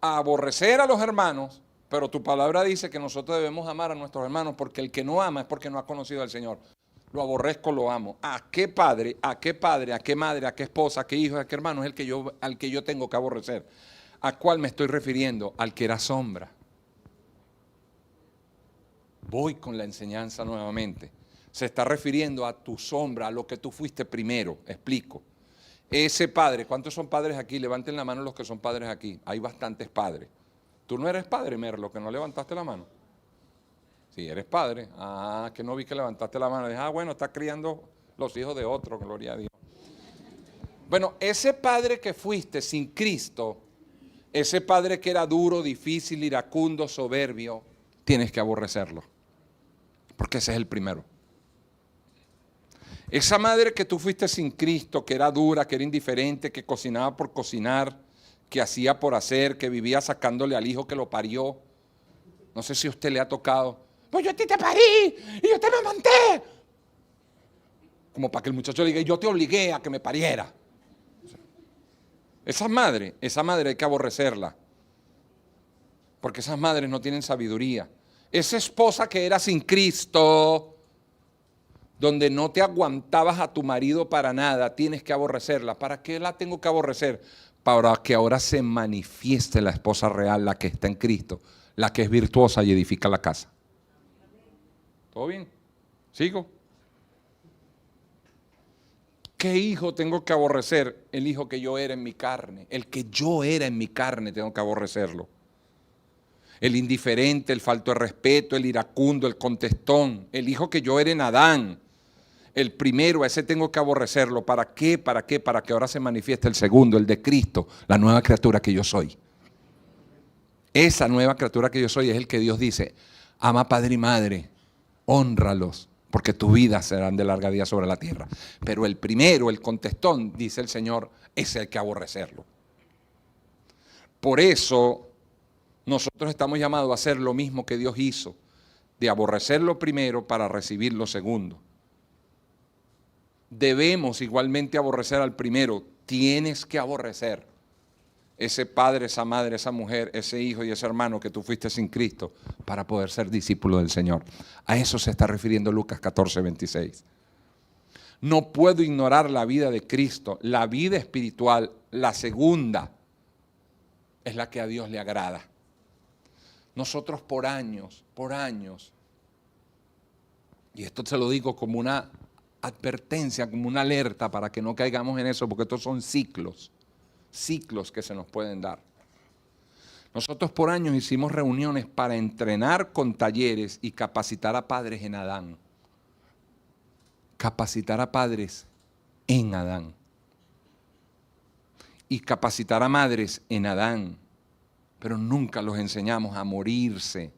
a aborrecer a los hermanos, pero tu palabra dice que nosotros debemos amar a nuestros hermanos, porque el que no ama es porque no ha conocido al Señor. Lo aborrezco, lo amo. ¿A qué padre, a qué madre, a qué esposa, a qué hijo, a qué hermano es al que yo tengo que aborrecer? ¿A cuál me estoy refiriendo? Al que era sombra. Voy con la enseñanza nuevamente. Se está refiriendo a tu sombra, a lo que tú fuiste primero. Explico. Ese padre, ¿cuántos son padres aquí? Levanten la mano los que son padres aquí. Hay bastantes padres. ¿Tú no eres padre, Merlo, que no levantaste la mano? Sí, eres padre. Ah, que no vi que levantaste la mano. Dije, bueno, estás criando los hijos de otro, gloria a Dios. Bueno, ese padre que fuiste sin Cristo, ese padre que era duro, difícil, iracundo, soberbio, tienes que aborrecerlo. Porque ese es el primero. Esa madre que tú fuiste sin Cristo, que era dura, que era indiferente, que cocinaba por cocinar, que hacía por hacer, que vivía sacándole al hijo que lo parió. No sé si a usted le ha tocado. Pues yo a ti te parí y yo te me amamanté. Como para que el muchacho le diga, yo te obligué a que me pariera. Esa madre hay que aborrecerla. Porque esas madres no tienen sabiduría. Esa esposa que era sin Cristo, donde no te aguantabas a tu marido para nada, tienes que aborrecerla. ¿Para qué la tengo que aborrecer? Para que ahora se manifieste la esposa real, la que está en Cristo, la que es virtuosa y edifica la casa. ¿Todo bien? ¿Sigo? ¿Qué hijo tengo que aborrecer? El hijo que yo era en mi carne. El que yo era en mi carne tengo que aborrecerlo. El indiferente, el falto de respeto, el iracundo, el contestón, el hijo que yo era en Adán, el primero, a ese tengo que aborrecerlo. ¿Para qué? ¿Para qué? Para que ahora se manifieste el segundo, el de Cristo, la nueva criatura que yo soy. Esa nueva criatura que yo soy es el que Dios dice, ama padre y madre, hónralos, porque tus vidas serán de larga vida sobre la tierra. Pero el primero, el contestón, dice el Señor, ese hay que aborrecerlo. Por eso nosotros estamos llamados a hacer lo mismo que Dios hizo, de aborrecer lo primero para recibir lo segundo. Debemos igualmente aborrecer al primero. Tienes que aborrecer ese padre, esa madre, esa mujer, ese hijo y ese hermano que tú fuiste sin Cristo para poder ser discípulo del Señor. A eso se está refiriendo Lucas 14, 26. No puedo ignorar la vida de Cristo, la vida espiritual, la segunda, es la que a Dios le agrada. Nosotros por años, y esto se lo digo como una advertencia, como una alerta para que no caigamos en eso, porque estos son ciclos que se nos pueden dar. Nosotros por años hicimos reuniones para entrenar con talleres y capacitar a padres en Adán. Capacitar a padres en Adán. Y capacitar a madres en Adán. Pero nunca los enseñamos a morirse.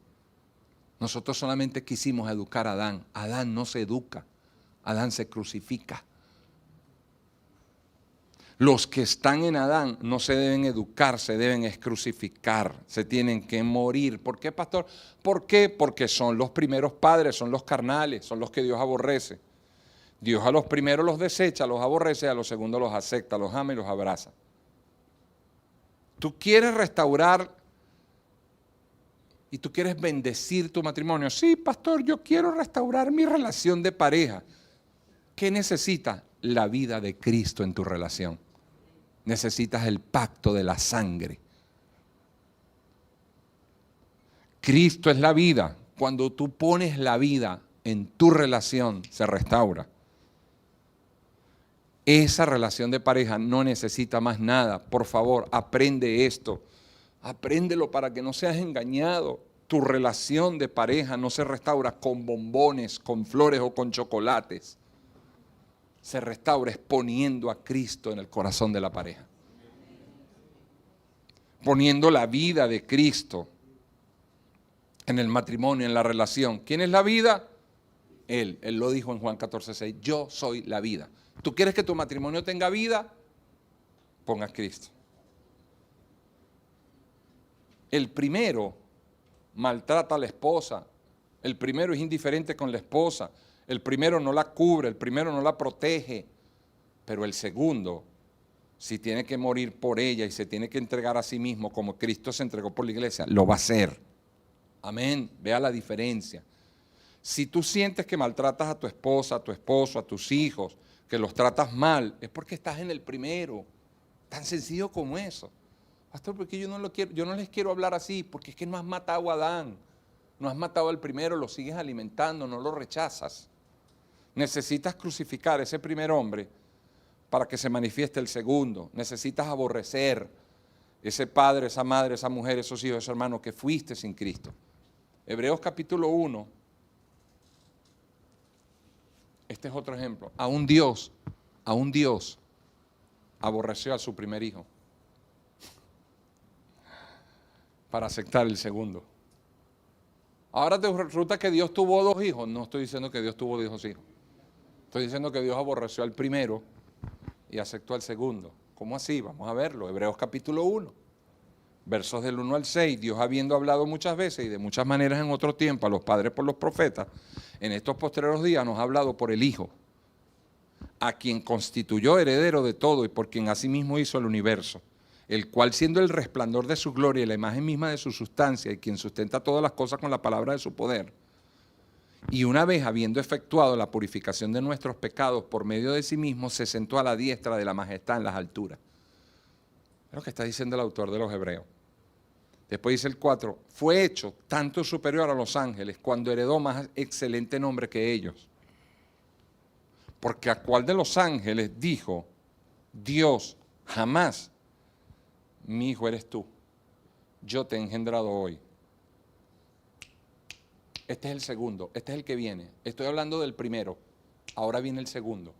Nosotros solamente quisimos educar a Adán. Adán no se educa, Adán se crucifica. Los que están en Adán no se deben educar, se deben crucificar, se tienen que morir. ¿Por qué, pastor? ¿Por qué? Porque son los primeros padres, son los carnales, son los que Dios aborrece. Dios a los primeros los desecha, los aborrece, a los segundos los acepta, los ama y los abraza. Tú quieres restaurar y tú quieres bendecir tu matrimonio. Sí, pastor, yo quiero restaurar mi relación de pareja. ¿Qué necesitas? La vida de Cristo en tu relación. Necesitas el pacto de la sangre. Cristo es la vida. Cuando tú pones la vida en tu relación, se restaura. Esa relación de pareja no necesita más nada. Por favor, aprende esto. Apréndelo para que no seas engañado. Tu relación de pareja no se restaura con bombones, con flores o con chocolates. Se restaura poniendo a Cristo en el corazón de la pareja. Poniendo la vida de Cristo en el matrimonio, en la relación. ¿Quién es la vida? Él lo dijo en Juan 14, 6. Yo soy la vida. ¿Tú quieres que tu matrimonio tenga vida? Ponga a Cristo. El primero maltrata a la esposa. El primero es indiferente con la esposa. El primero no la cubre, el primero no la protege. Pero el segundo, si tiene que morir por ella y se tiene que entregar a sí mismo como Cristo se entregó por la iglesia, lo va a hacer. Amén. Vea la diferencia. Si tú sientes que maltratas a tu esposa, a tu esposo, a tus hijos, que los tratas mal, es porque estás en el primero. Tan sencillo como eso. Pastor, porque yo no les quiero hablar así, porque es que no has matado a Adán. No has matado al primero, lo sigues alimentando, no lo rechazas. Necesitas crucificar a ese primer hombre para que se manifieste el segundo. Necesitas aborrecer ese padre, esa madre, esa mujer, esos hijos, ese hermano que fuiste sin Cristo. Hebreos capítulo 1. Este es otro ejemplo. A un Dios aborreció a su primer hijo para aceptar el segundo. Ahora te resulta que Dios tuvo dos hijos. No estoy diciendo que Dios tuvo dos hijos. Estoy diciendo que Dios aborreció al primero y aceptó al segundo. ¿Cómo así? Vamos a verlo. Hebreos capítulo 1, versos del 1 al 6. Dios, habiendo hablado muchas veces y de muchas maneras en otro tiempo a los padres por los profetas, en estos postreros días nos ha hablado por el Hijo, a quien constituyó heredero de todo y por quien asimismo hizo el universo, el cual siendo el resplandor de su gloria y la imagen misma de su sustancia y quien sustenta todas las cosas con la palabra de su poder, y una vez habiendo efectuado la purificación de nuestros pecados por medio de sí mismo, se sentó a la diestra de la majestad en las alturas. Es lo que está diciendo el autor de los Hebreos. Después dice el 4, fue hecho tanto superior a los ángeles cuando heredó más excelente nombre que ellos. Porque a cuál de los ángeles dijo Dios jamás, mi hijo eres tú, yo te he engendrado hoy. Este es el segundo, este es el que viene. Estoy hablando del primero, ahora viene el segundo.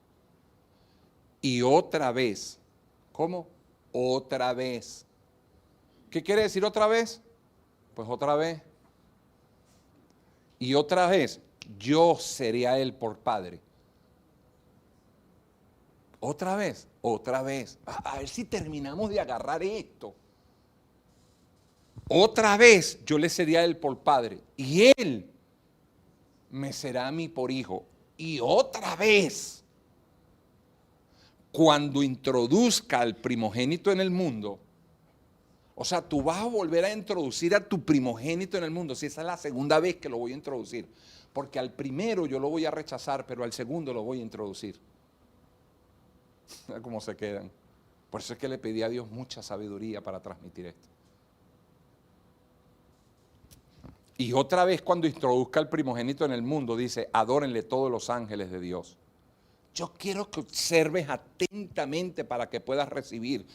Y otra vez, ¿cómo? Otra vez. ¿Qué quiere decir otra vez? Pues otra vez. Y otra vez, yo seré a él por padre. Otra vez, otra vez. A ver si terminamos de agarrar esto. Otra vez yo le seré a él por padre y él me será a mí por hijo. Y otra vez, cuando introduzca al primogénito en el mundo, o sea, tú vas a volver a introducir a tu primogénito en el mundo, si esa es la segunda vez que lo voy a introducir, porque al primero yo lo voy a rechazar, pero al segundo lo voy a introducir. ¿Cómo se quedan? Por eso es que le pedí a Dios mucha sabiduría para transmitir esto. Y otra vez cuando introduzca al primogénito en el mundo, dice, adórenle todos los ángeles de Dios. Yo quiero que observes atentamente para que puedas recibir.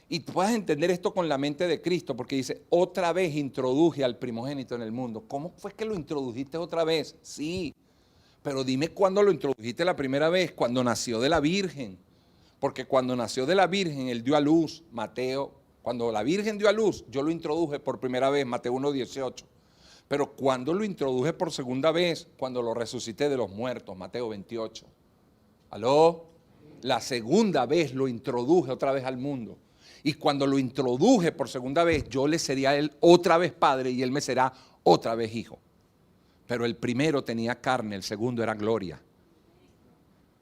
Y puedas entender esto con la mente de Cristo, porque dice, otra vez introduje al primogénito en el mundo. ¿Cómo fue que lo introdujiste otra vez? Sí, pero dime cuándo lo introdujiste la primera vez, cuando nació de la Virgen. Porque cuando nació de la Virgen, él dio a luz, Mateo, cuando la Virgen dio a luz, yo lo introduje por primera vez, Mateo 1:18. Pero cuando lo introduje por segunda vez, cuando lo resucité de los muertos, Mateo 28. ¿Aló? La segunda vez lo introduje otra vez al mundo. Y cuando lo introduje por segunda vez, yo le sería a él otra vez padre y él me será otra vez hijo. Pero el primero tenía carne, el segundo era gloria.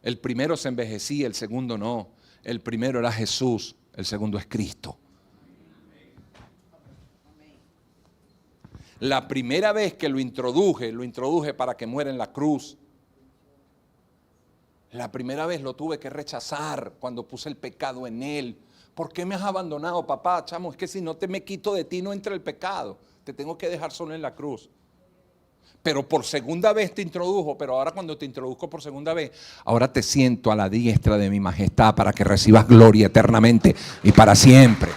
El primero se envejecía, el segundo no. El primero era Jesús, el segundo es Cristo. La primera vez que lo introduje para que muera en la cruz. La primera vez lo tuve que rechazar cuando puse el pecado en él. ¿Por qué me has abandonado, papá? Chamo, es que si no te me quito de ti no entra el pecado. Te tengo que dejar solo en la cruz. Pero por segunda vez te introdujo, pero ahora cuando te introduzco por segunda vez, ahora te siento a la diestra de mi majestad para que recibas gloria eternamente y para siempre.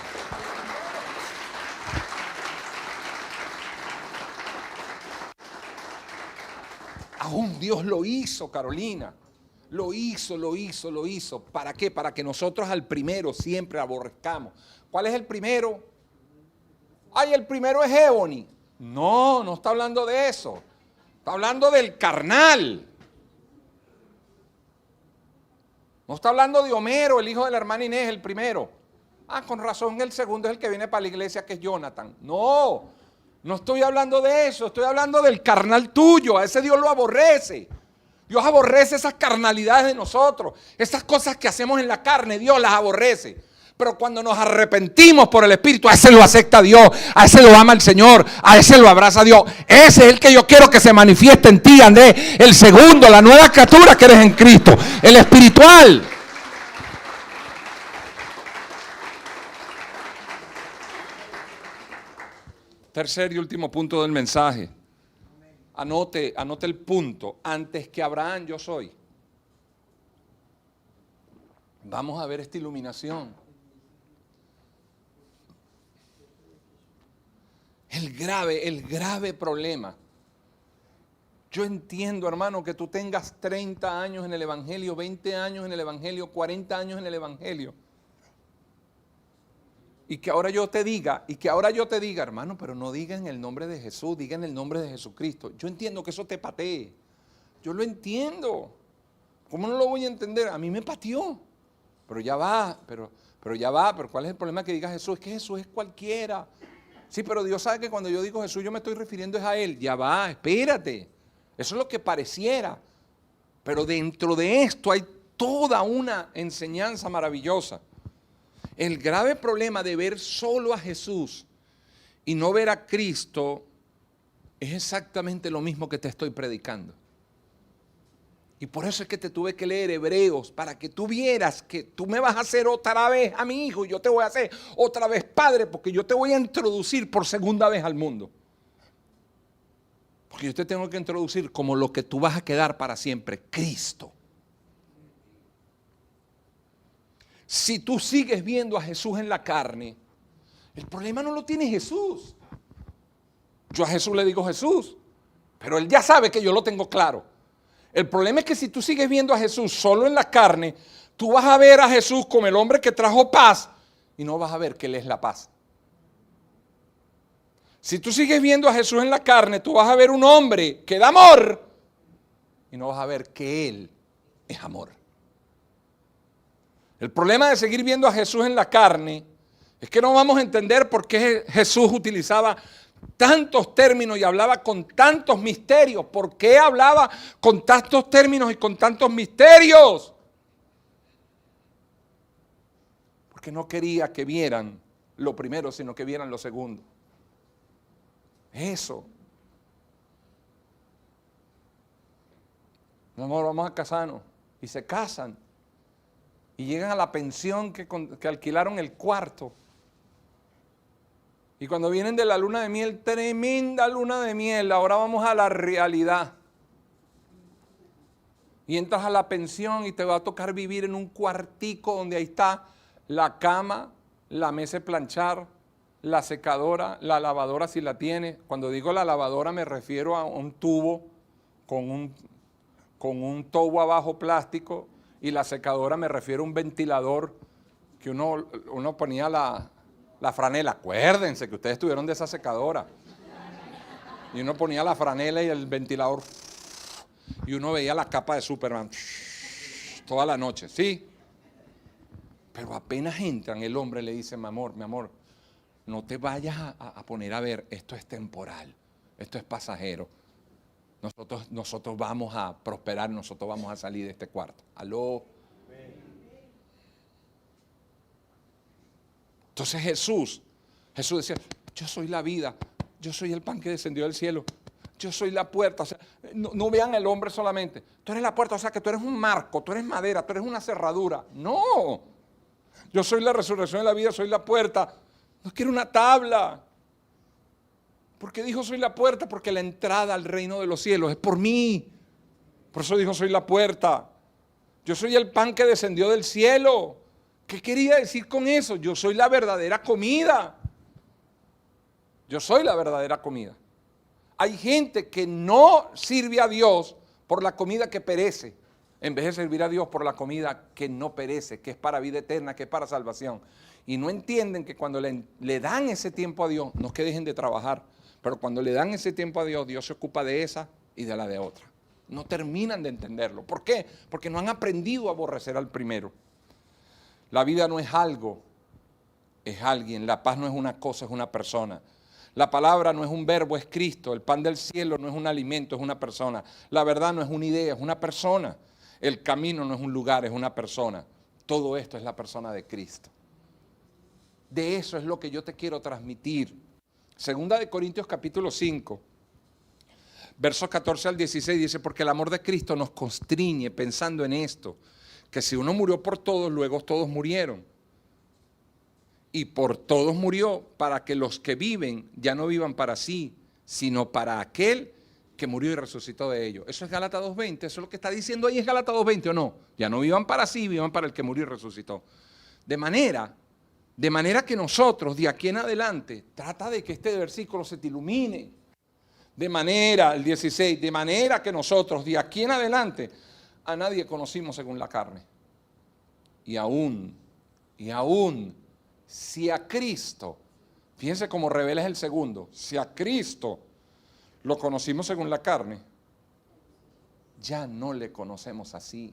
Aún Dios lo hizo, Carolina. Lo hizo. ¿Para qué? Para que nosotros al primero siempre aborrezcamos. ¿Cuál es el primero? Ay, el primero es Ebony. No, no está hablando de eso. Está hablando del carnal. No está hablando de Homero, el hijo de la hermana Inés, el primero. Ah, con razón, el segundo es el que viene para la iglesia, que es Jonathan. No, No estoy hablando de eso, estoy hablando del carnal tuyo. A ese Dios lo aborrece. Dios aborrece esas carnalidades de nosotros. Esas cosas que hacemos en la carne, Dios las aborrece. Pero cuando nos arrepentimos por el Espíritu, a ese lo acepta Dios, a ese lo ama el Señor, a ese lo abraza Dios. Ese es el que yo quiero que se manifieste en ti, Andrés. El segundo, la nueva criatura que eres en Cristo. El espiritual. Tercer y último punto del mensaje. Anote el punto. Antes que Abraham yo soy. Vamos a ver esta iluminación. El grave problema. Yo entiendo, hermano, que tú tengas 30 años en el Evangelio, 20 años en el Evangelio, 40 años en el Evangelio. Y que ahora yo te diga, hermano, pero no diga en el nombre de Jesús, diga en el nombre de Jesucristo. Yo entiendo que eso te patee. Yo lo entiendo. ¿Cómo no lo voy a entender? A mí me pateó. Pero ya va, pero ¿cuál es el problema que diga Jesús? Es que Jesús es cualquiera. Sí, pero Dios sabe que cuando yo digo Jesús, yo me estoy refiriendo es a Él. Ya va, espérate. Eso es lo que pareciera. Pero dentro de esto hay toda una enseñanza maravillosa. El grave problema de ver solo a Jesús y no ver a Cristo es exactamente lo mismo que te estoy predicando. Y por eso es que te tuve que leer Hebreos, para que tú vieras que tú me vas a hacer otra vez a mi hijo y yo te voy a hacer otra vez padre, porque yo te voy a introducir por segunda vez al mundo. Porque yo te tengo que introducir como lo que tú vas a quedar para siempre, Cristo. Si tú sigues viendo a Jesús en la carne, el problema no lo tiene Jesús. Yo a Jesús le digo Jesús, pero Él ya sabe que yo lo tengo claro. El problema es que si tú sigues viendo a Jesús solo en la carne, tú vas a ver a Jesús como el hombre que trajo paz y no vas a ver que Él es la paz. Si tú sigues viendo a Jesús en la carne, tú vas a ver un hombre que da amor y no vas a ver que Él es amor. El problema de seguir viendo a Jesús en la carne es que no vamos a entender por qué Jesús utilizaba tantos términos y hablaba con tantos misterios. ¿Por qué hablaba con tantos términos y con tantos misterios? Porque no quería que vieran lo primero, sino que vieran lo segundo. Eso. Mi amor, vamos a casarnos. Y se casan. Y llegan a la pensión que alquilaron el cuarto. Y cuando vienen de la luna de miel, tremenda luna de miel, ahora vamos a la realidad. Y entras a la pensión y te va a tocar vivir en un cuartico donde ahí está la cama, la mesa de planchar, la secadora, la lavadora si la tienes. Cuando digo la lavadora me refiero a un tubo con un tubo abajo plástico. Y la secadora me refiero a un ventilador que uno ponía la franela. Acuérdense que ustedes estuvieron de esa secadora. Y uno ponía la franela y el ventilador. Y uno veía la capa de Superman toda la noche, ¿sí? Pero apenas entran, el hombre le dice, mi amor, no te vayas a poner a ver, esto es temporal, esto es pasajero. Nosotros vamos a prosperar, nosotros vamos a salir de este cuarto. ¿Aló? Entonces Jesús decía, yo soy la vida, yo soy el pan que descendió del cielo, yo soy la puerta. O sea, no vean el hombre solamente. Tú eres la puerta, o sea que tú eres un marco, tú eres madera, tú eres una cerradura. No, yo soy la resurrección de la vida, soy la puerta. No quiero una tabla. ¿Por qué dijo soy la puerta? Porque la entrada al reino de los cielos es por mí. Por eso dijo soy la puerta. Yo soy el pan que descendió del cielo. ¿Qué quería decir con eso? Yo soy la verdadera comida. Yo soy la verdadera comida. Hay gente que no sirve a Dios por la comida que perece, en vez de servir a Dios por la comida que no perece, que es para vida eterna, que es para salvación. Y no entienden que cuando le dan ese tiempo a Dios, no es que dejen de trabajar, pero cuando le dan ese tiempo a Dios, Dios se ocupa de esa y de la de otra. No terminan de entenderlo. ¿Por qué? Porque no han aprendido a aborrecer al primero. La vida no es algo, es alguien. La paz no es una cosa, es una persona. La palabra no es un verbo, es Cristo. El pan del cielo no es un alimento, es una persona. La verdad no es una idea, es una persona. El camino no es un lugar, es una persona. Todo esto es la persona de Cristo. De eso es lo que yo te quiero transmitir. Segunda de Corintios capítulo 5, versos 14 al 16 dice, porque el amor de Cristo nos constriñe pensando en esto, que si uno murió por todos, luego todos murieron. Y por todos murió para que los que viven ya no vivan para sí, sino para aquel que murió y resucitó de ellos. Eso es Gálatas 2:20, eso es lo que está diciendo ahí, es Gálatas 2:20 o no. Ya no vivan para sí, vivan para el que murió y resucitó. De manera que nosotros de aquí en adelante, trata de que este versículo se te ilumine. El 16, de manera que nosotros de aquí en adelante a nadie conocimos según la carne. Y aún, si a Cristo, fíjense cómo revela es el segundo, si a Cristo lo conocimos según la carne, ya no le conocemos así.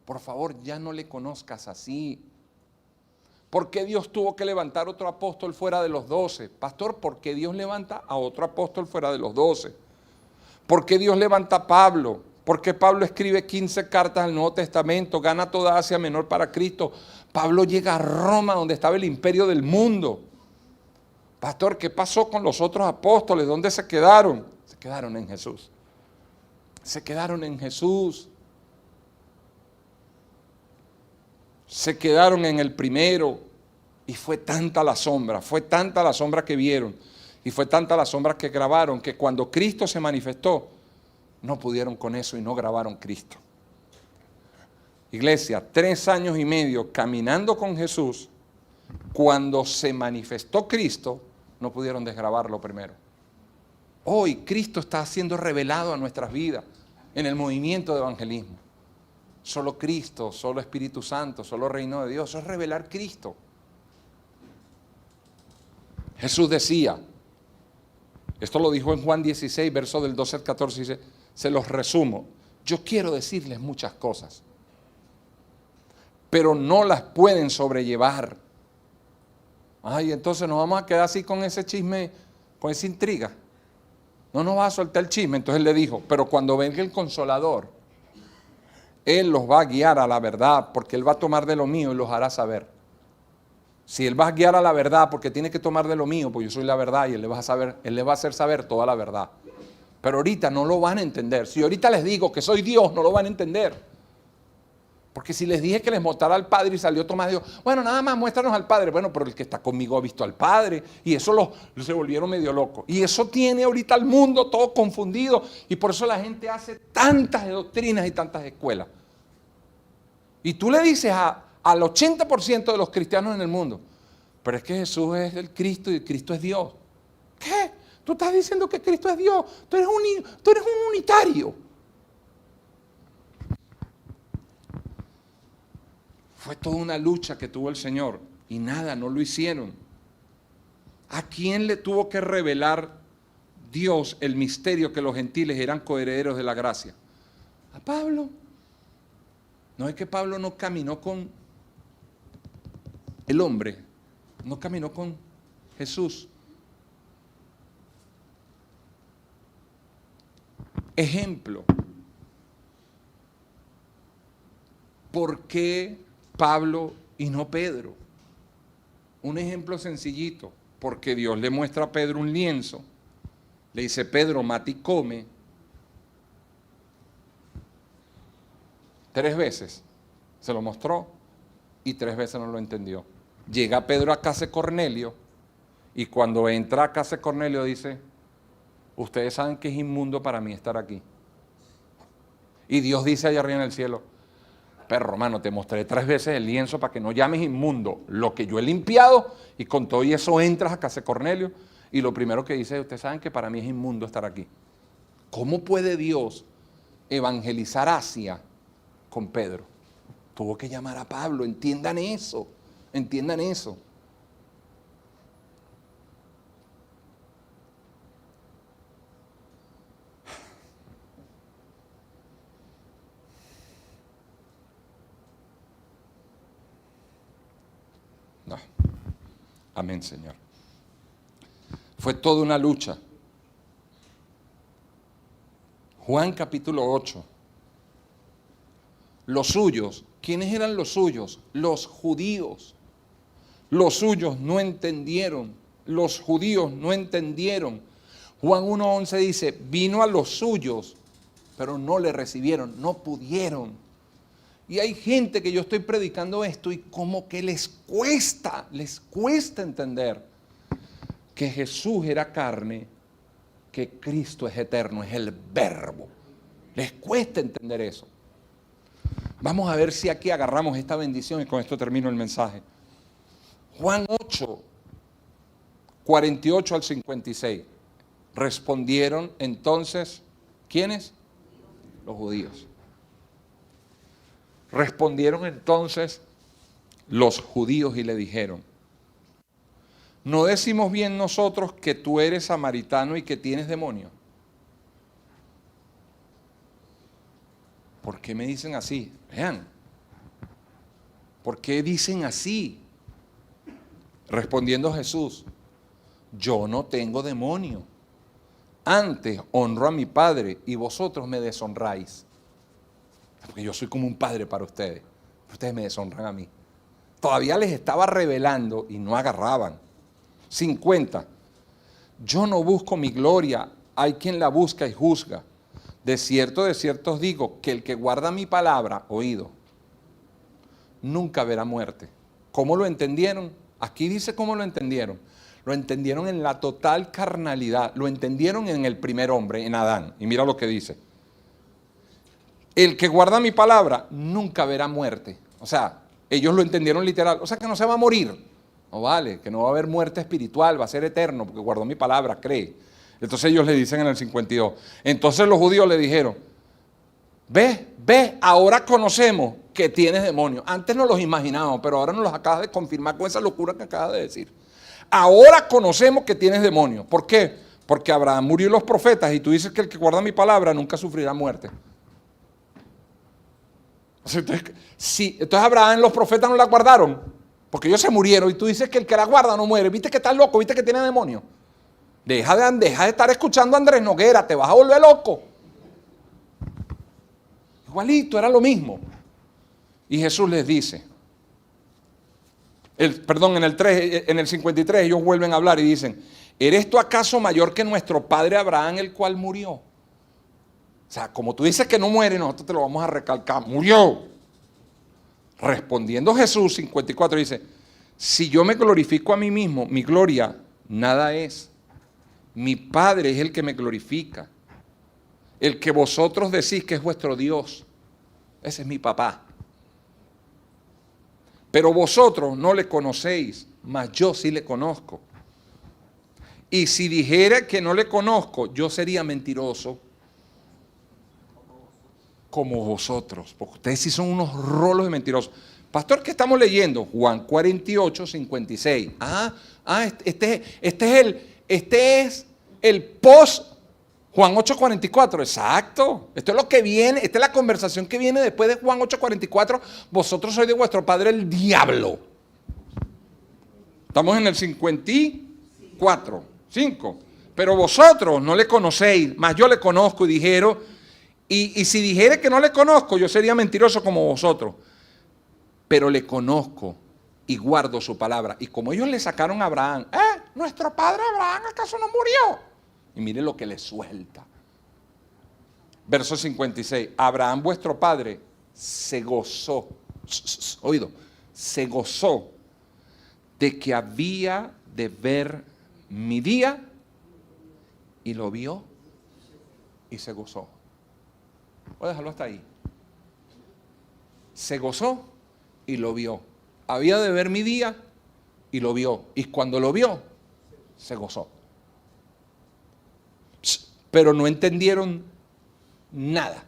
Por favor, ya no le conozcas así. ¿Por qué Dios tuvo que levantar otro apóstol fuera de los 12? Pastor, ¿por qué Dios levanta a otro apóstol fuera de los 12? ¿Por qué Dios levanta a Pablo? ¿Por qué Pablo escribe 15 cartas al Nuevo Testamento? Gana toda Asia Menor para Cristo. Pablo llega a Roma, donde estaba el imperio del mundo. Pastor, ¿qué pasó con los otros apóstoles? ¿Dónde se quedaron? Se quedaron en Jesús. Se quedaron en Jesús. Se quedaron en el primero. Y fue tanta la sombra que vieron, y fue tanta la sombra que grabaron, que cuando Cristo se manifestó, no pudieron con eso y no grabaron Cristo. Iglesia, 3 años y medio caminando con Jesús, cuando se manifestó Cristo, no pudieron desgrabarlo primero. Hoy Cristo está siendo revelado a nuestras vidas en el movimiento de evangelismo. Solo Cristo, solo Espíritu Santo, solo Reino de Dios, eso es revelar Cristo. Jesús decía, esto lo dijo en Juan 16, verso del 12 al 14, dice, se los resumo, yo quiero decirles muchas cosas, pero no las pueden sobrellevar. Ay, entonces nos vamos a quedar así con ese chisme, con esa intriga. No nos va a soltar el chisme. Entonces él le dijo, pero cuando venga el Consolador, Él los va a guiar a la verdad, porque Él va a tomar de lo mío y los hará saber. Si Él va a guiar a la verdad, porque tiene que tomar de lo mío, pues yo soy la verdad y Él le va a hacer saber toda la verdad. Pero ahorita no lo van a entender. Si ahorita les digo que soy Dios, no lo van a entender. Porque si les dije que les mostrara al Padre y salió Tomás, dijo, bueno, nada más muéstranos al Padre. Bueno, pero el que está conmigo ha visto al Padre. Y eso se volvieron medio locos. Y eso tiene ahorita al mundo todo confundido. Y por eso la gente hace tantas doctrinas y tantas escuelas. Y tú le dices al 80% de los cristianos en el mundo, pero es que Jesús es el Cristo y Cristo es Dios. ¿Qué? Tú estás diciendo que Cristo es Dios. Tú eres un unitario. Fue toda una lucha que tuvo el Señor y nada, no lo hicieron. ¿A quién le tuvo que revelar Dios el misterio que los gentiles eran coherederos de la gracia? A Pablo. No es que Pablo no caminó con el hombre, no caminó con Jesús. Ejemplo. ¿Por qué Pablo y no Pedro? Un ejemplo sencillito. Porque Dios le muestra a Pedro un lienzo. Le dice, Pedro, mata y come. 3 veces se lo mostró y 3 veces no lo entendió. Llega Pedro a casa de Cornelio y cuando entra a casa de Cornelio dice, ustedes saben que es inmundo para mí estar aquí. Y Dios dice allá arriba en el cielo, perro hermano, te mostré 3 veces el lienzo para que no llames inmundo lo que yo he limpiado, y con todo y eso entras a casa de Cornelio y lo primero que dice, ustedes saben que para mí es inmundo estar aquí. ¿Cómo puede Dios evangelizar Asia con Pedro? Tuvo que llamar a Pablo. Entiendan eso, entiendan eso. No. Amén, Señor. Fue toda una lucha. Juan capítulo 8. Los suyos, ¿quiénes eran los suyos? Los judíos. Los suyos no entendieron. Los judíos no entendieron. Juan 1:11 dice, vino a los suyos, pero no le recibieron, no pudieron. Y hay gente que yo estoy predicando esto y como que les cuesta entender que Jesús era carne, que Cristo es eterno, es el verbo. Les cuesta entender eso. Vamos a ver si aquí agarramos esta bendición y con esto termino el mensaje. Juan 8, 48 al 56. Respondieron entonces, ¿quiénes? Los judíos. Respondieron entonces los judíos y le dijeron, ¿no decimos bien nosotros que tú eres samaritano y que tienes demonio? ¿Por qué me dicen así? Vean, ¿por qué dicen así? Respondiendo Jesús, yo no tengo demonio. Antes honro a mi Padre y vosotros me deshonráis. Porque yo soy como un padre para ustedes. Ustedes me deshonran a mí. Todavía les estaba revelando y no agarraban. 50. Yo no busco mi gloria, hay quien la busca y juzga. De cierto os digo, que el que guarda mi palabra, oído, nunca verá muerte. ¿Cómo lo entendieron? Aquí dice cómo lo entendieron. Lo entendieron en la total carnalidad. Lo entendieron en el primer hombre, en Adán. Y mira lo que dice. El que guarda mi palabra nunca verá muerte. O sea, ellos lo entendieron literal. O sea, que no se va a morir. No vale, que no va a haber muerte espiritual, va a ser eterno, porque guardó mi palabra, cree. Entonces ellos le dicen en el 52. Entonces los judíos le dijeron, ve, ahora conocemos que tienes demonios. Antes no los imaginábamos, pero ahora nos los acabas de confirmar con esa locura que acabas de decir. Ahora conocemos que tienes demonios. ¿Por qué? Porque Abraham murió y los profetas y tú dices que el que guarda mi palabra nunca sufrirá muerte. Entonces Abraham, los profetas no la guardaron, porque ellos se murieron y tú dices que el que la guarda no muere. ¿Viste que estás loco? ¿Viste que tiene demonios? Deja de estar escuchando a Andrés Noguera, te vas a volver loco. Igualito, era lo mismo. Y Jesús les dice, en el 53 ellos vuelven a hablar y dicen, ¿eres tú acaso mayor que nuestro padre Abraham, el cual murió? O sea, como tú dices que no muere, nosotros te lo vamos a recalcar, murió. Respondiendo Jesús, 54, dice, si yo me glorifico a mí mismo, mi gloria nada es. Mi Padre es el que me glorifica. El que vosotros decís que es vuestro Dios. Ese es mi papá. Pero vosotros no le conocéis, mas yo sí le conozco. Y si dijera que no le conozco, yo sería mentiroso como vosotros. Porque ustedes sí son unos rolos de mentirosos. Pastor, ¿qué estamos leyendo? Juan 48, 56. Este es el post Juan 8:44, exacto. Esto es lo que viene, esta es la conversación que viene después de Juan 8:44. Vosotros sois de vuestro padre el diablo. Estamos en el 54, 5. Pero vosotros no le conocéis, mas yo le conozco. Y dijeron, y si dijere que no le conozco, yo sería mentiroso como vosotros. Pero le conozco y guardo su palabra. Y como ellos le sacaron a Abraham, nuestro padre Abraham, ¿acaso no murió? Y mire lo que le suelta. Verso 56. Abraham, vuestro padre, se gozó. Oído. Se gozó de que había de ver mi día. Y lo vio. Y se gozó. Voy a dejarlo hasta ahí. Se gozó y lo vio. Había de ver mi día y lo vio. Y cuando lo vio, se gozó. Pero no entendieron nada.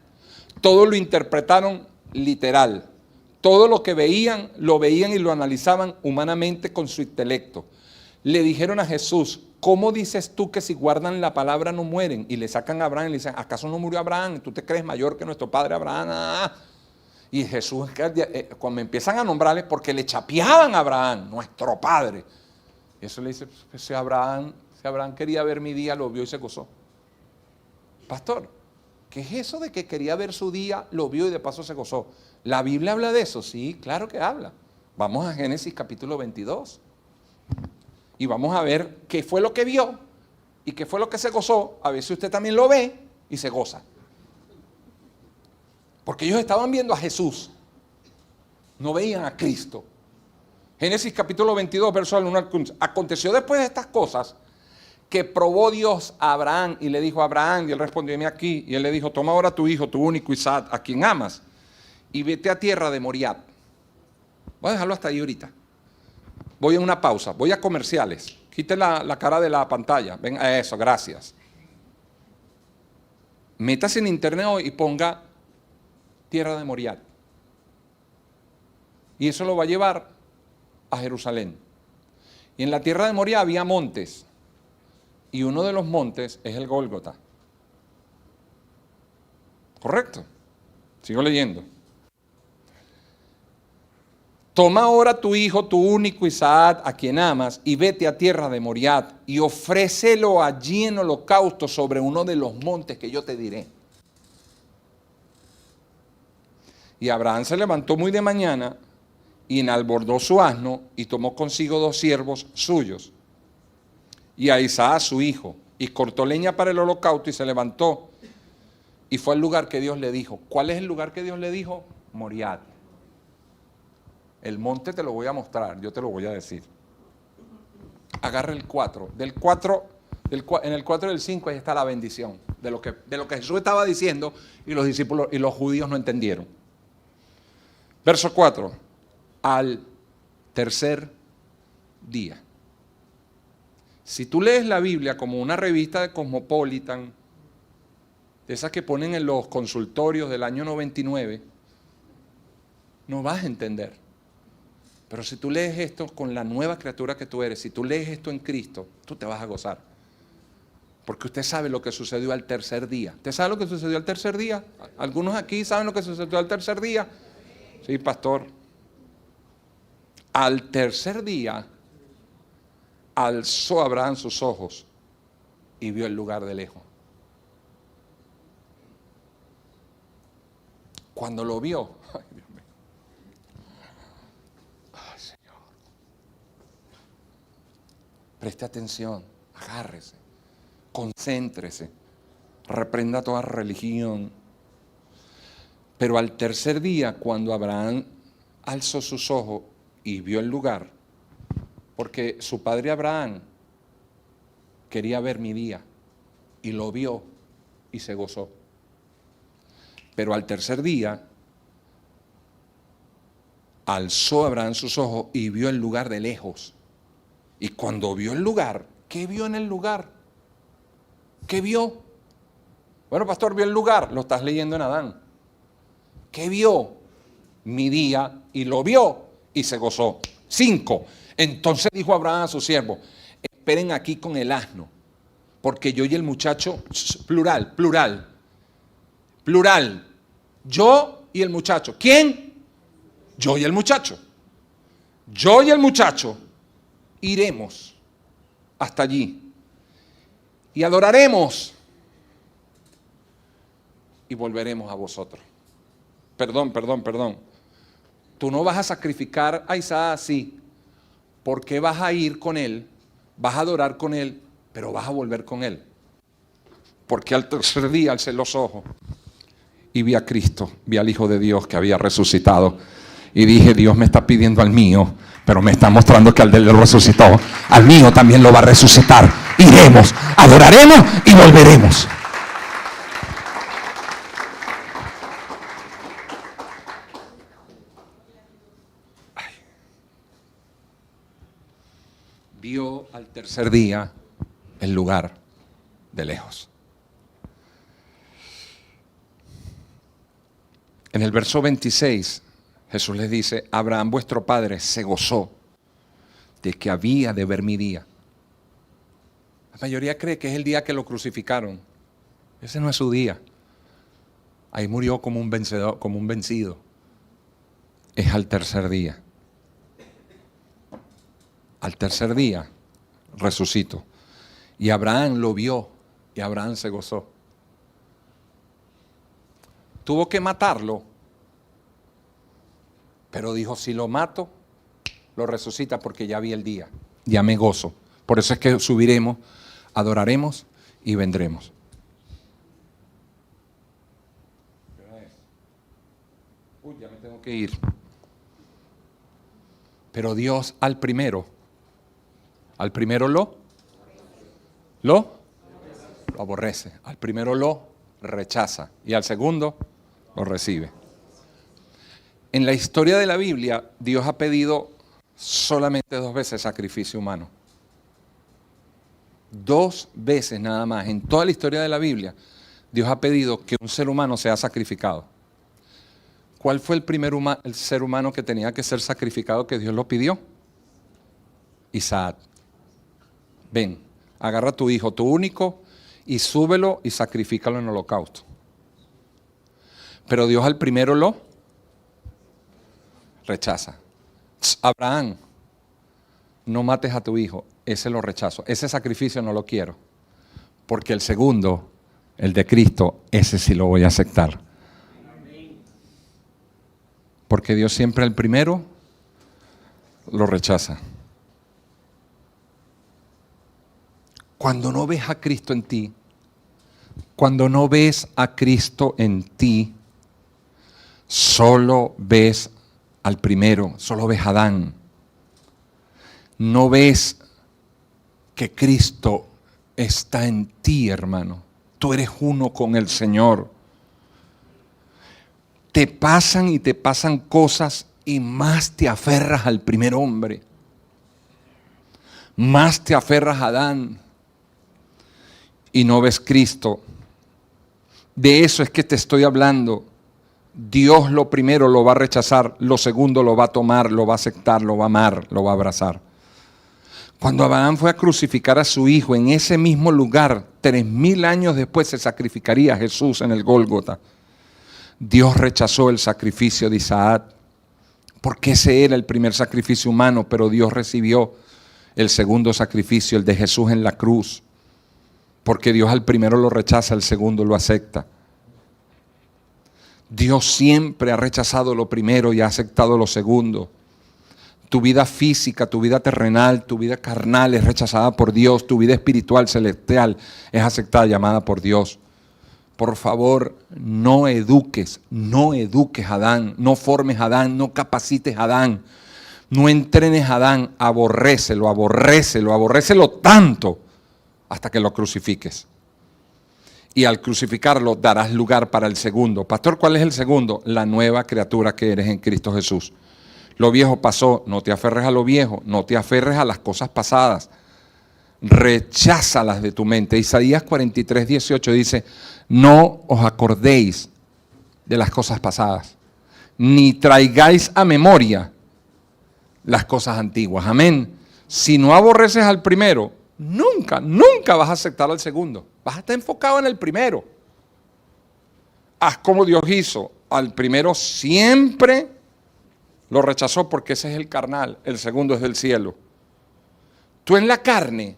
Todo lo interpretaron literal. Todo lo que veían, lo veían y lo analizaban humanamente con su intelecto. Le dijeron a Jesús, ¿cómo dices tú que si guardan la palabra no mueren? Y le sacan a Abraham y le dicen, ¿acaso no murió Abraham? ¿Tú te crees mayor que nuestro padre Abraham? Y Jesús, cuando empiezan a nombrarle, porque le chapeaban a Abraham, nuestro padre. Y eso le dice, pues, si Abraham quería ver mi día, lo vio y se gozó. Pastor, ¿qué es eso de que quería ver su día, lo vio y de paso se gozó? ¿La Biblia habla de eso? Sí, claro que habla. Vamos a Génesis capítulo 22. Y vamos a ver qué fue lo que vio y qué fue lo que se gozó. A ver si usted también lo ve y se goza. Porque ellos estaban viendo a Jesús. No veían a Cristo. Génesis capítulo 22, verso 1. Aconteció después de estas cosas que probó Dios a Abraham y le dijo a Abraham, y él respondió, heme aquí. Y él le dijo, toma ahora tu hijo, tu único Isaac, a quien amas, y vete a tierra de Moriah. Voy a dejarlo hasta ahí ahorita. Voy a una pausa, voy a comerciales. Quite la cara de la pantalla. Ven, eso, gracias. Métase en internet hoy y ponga tierra de Moriah. Y eso lo va a llevar a Jerusalén. Y en la tierra de Moriah había montes. Y uno de los montes es el Gólgota. ¿Correcto? Sigo leyendo. Toma ahora tu hijo, tu único Isaac, a quien amas, y vete a tierra de Moriah, y ofrécelo allí en holocausto sobre uno de los montes que yo te diré. Y Abraham se levantó muy de mañana, y enalbordó su asno, y tomó consigo 2 siervos suyos, y a Isaac su hijo, y cortó leña para el holocausto, y se levantó, y fue al lugar que Dios le dijo. ¿Cuál es el lugar que Dios le dijo? Moriah. El monte te lo voy a mostrar, yo te lo voy a decir. Agarra el 4. En el 4 y el 5 ahí está la bendición de lo que Jesús estaba diciendo y los discípulos y los judíos no entendieron. Verso 4. Al tercer día. Si tú lees la Biblia como una revista de Cosmopolitan, de esas que ponen en los consultorios del año 99, no vas a entender. Pero si tú lees esto con la nueva criatura que tú eres, si tú lees esto en Cristo, tú te vas a gozar. Porque usted sabe lo que sucedió al tercer día. ¿Usted sabe lo que sucedió al tercer día? ¿Algunos aquí saben lo que sucedió al tercer día? Sí, pastor. Al tercer día, alzó Abraham sus ojos y vio el lugar de lejos. Cuando lo vio, ay Dios mío, ay Señor, preste atención, agárrese, concéntrese, reprenda toda religión. Pero al tercer día, cuando Abraham alzó sus ojos y vio el lugar, porque su padre Abraham quería ver mi día, y lo vio y se gozó. Pero al tercer día, alzó Abraham sus ojos y vio el lugar de lejos. Y cuando vio el lugar, ¿qué vio en el lugar? ¿Qué vio? Bueno, pastor, vio el lugar, lo estás leyendo en Adán. ¿Qué vio? Mi día, y lo vio y se gozó. 5. Entonces dijo Abraham a su siervo, esperen aquí con el asno, porque yo y el muchacho, plural, yo y el muchacho. ¿Quién? Yo y el muchacho. Yo y el muchacho iremos hasta allí y adoraremos y volveremos a vosotros. Perdón. Tú no vas a sacrificar a Isaac así, porque vas a ir con él, vas a adorar con él, pero vas a volver con él. Porque al tercer día alcé los ojos y vi a Cristo, vi al Hijo de Dios que había resucitado. Y dije, Dios me está pidiendo al mío, pero me está mostrando que al de él lo resucitó, al mío también lo va a resucitar. Iremos, adoraremos y volveremos. Ay. Vio al tercer día el lugar de lejos. En el verso 26, Jesús les dice, Abraham vuestro padre se gozó de que había de ver mi día. La mayoría cree que es el día que lo crucificaron. Ese no es su día. Ahí murió como un vencedor, como un vencido. Es al tercer día. Al tercer día resucito. Y Abraham lo vio y Abraham se gozó. Tuvo que matarlo, pero dijo, si lo mato, lo resucita porque ya vi el día, ya me gozo. Por eso es que subiremos, adoraremos y vendremos. Uy, ya me tengo que ir. Pero Dios al primero lo aborrece, al primero lo rechaza y al segundo lo recibe. En la historia de la Biblia, Dios ha pedido solamente 2 veces sacrificio humano. 2 veces nada más. En toda la historia de la Biblia, Dios ha pedido que un ser humano sea sacrificado. ¿Cuál fue el ser humano que tenía que ser sacrificado que Dios lo pidió? Isaac. Ven, agarra a tu hijo, tu único, y súbelo y sacrifícalo en holocausto. Pero Dios al primero lo rechaza. Abraham, no mates a tu hijo, ese lo rechazo. Ese sacrificio no lo quiero. Porque el segundo, el de Cristo, ese sí lo voy a aceptar. Porque Dios siempre al primero lo rechaza. Cuando no ves a Cristo en ti, cuando no ves a Cristo en ti, solo ves al primero, solo ves a Adán. No ves que Cristo está en ti, hermano. Tú eres uno con el Señor. Te pasan y te pasan cosas y más te aferras al primer hombre. Más te aferras a Adán y no ves Cristo. De eso es que te estoy hablando. Dios lo primero lo va a rechazar, lo segundo lo va a tomar, lo va a aceptar, lo va a amar, lo va a abrazar. Cuando Abraham fue a crucificar a su hijo en ese mismo lugar, 3000 años después se sacrificaría a Jesús en el Gólgota. Dios rechazó el sacrificio de Isaac, porque ese era el primer sacrificio humano, pero Dios recibió el segundo sacrificio, el de Jesús en la cruz, porque Dios al primero lo rechaza, el segundo lo acepta. Dios siempre ha rechazado lo primero y ha aceptado lo segundo. Tu vida física, tu vida terrenal, tu vida carnal es rechazada por Dios, tu vida espiritual, celestial es aceptada, llamada por Dios. Por favor, no eduques a Adán, no formes a Adán, no capacites a Adán, no entrenes a Adán, aborrécelo tanto hasta que lo crucifiques. Y al crucificarlo darás lugar para el segundo. Pastor, ¿cuál es el segundo? La nueva criatura que eres en Cristo Jesús. Lo viejo pasó, no te aferres a lo viejo, no te aferres a las cosas pasadas. Recházalas de tu mente. Isaías 43:18 dice, no os acordéis de las cosas pasadas, ni traigáis a memoria las cosas antiguas. Amén. Si no aborreces al primero, nunca vas a aceptar al segundo. Vas a estar enfocado en el primero. Haz como Dios hizo. Al primero siempre lo rechazó porque ese es el carnal, el segundo es del cielo. Tú en la carne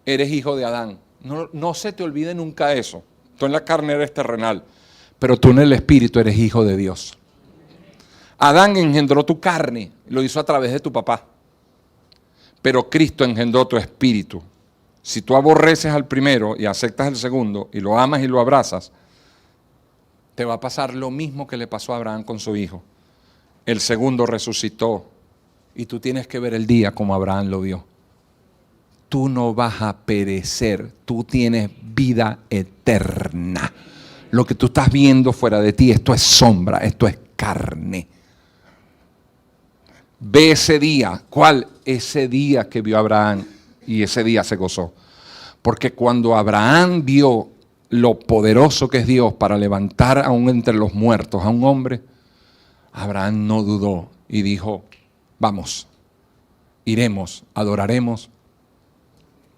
eres hijo de Adán. No se te olvide nunca eso. Tú en la carne eres terrenal, pero tú en el espíritu eres hijo de Dios. Adán engendró tu carne, lo hizo a través de tu papá. Pero Cristo engendró tu espíritu. Si tú aborreces al primero y aceptas el segundo y lo amas y lo abrazas, te va a pasar lo mismo que le pasó a Abraham con su hijo. El segundo resucitó y tú tienes que ver el día como Abraham lo vio. Tú no vas a perecer, tú tienes vida eterna. Lo que tú estás viendo fuera de ti, esto es sombra, esto es carne. Ve ese día. ¿Cuál? Ese día que vio Abraham y ese día se gozó. Porque cuando Abraham vio lo poderoso que es Dios para levantar aún entre los muertos a un hombre, Abraham no dudó y dijo, vamos, iremos, adoraremos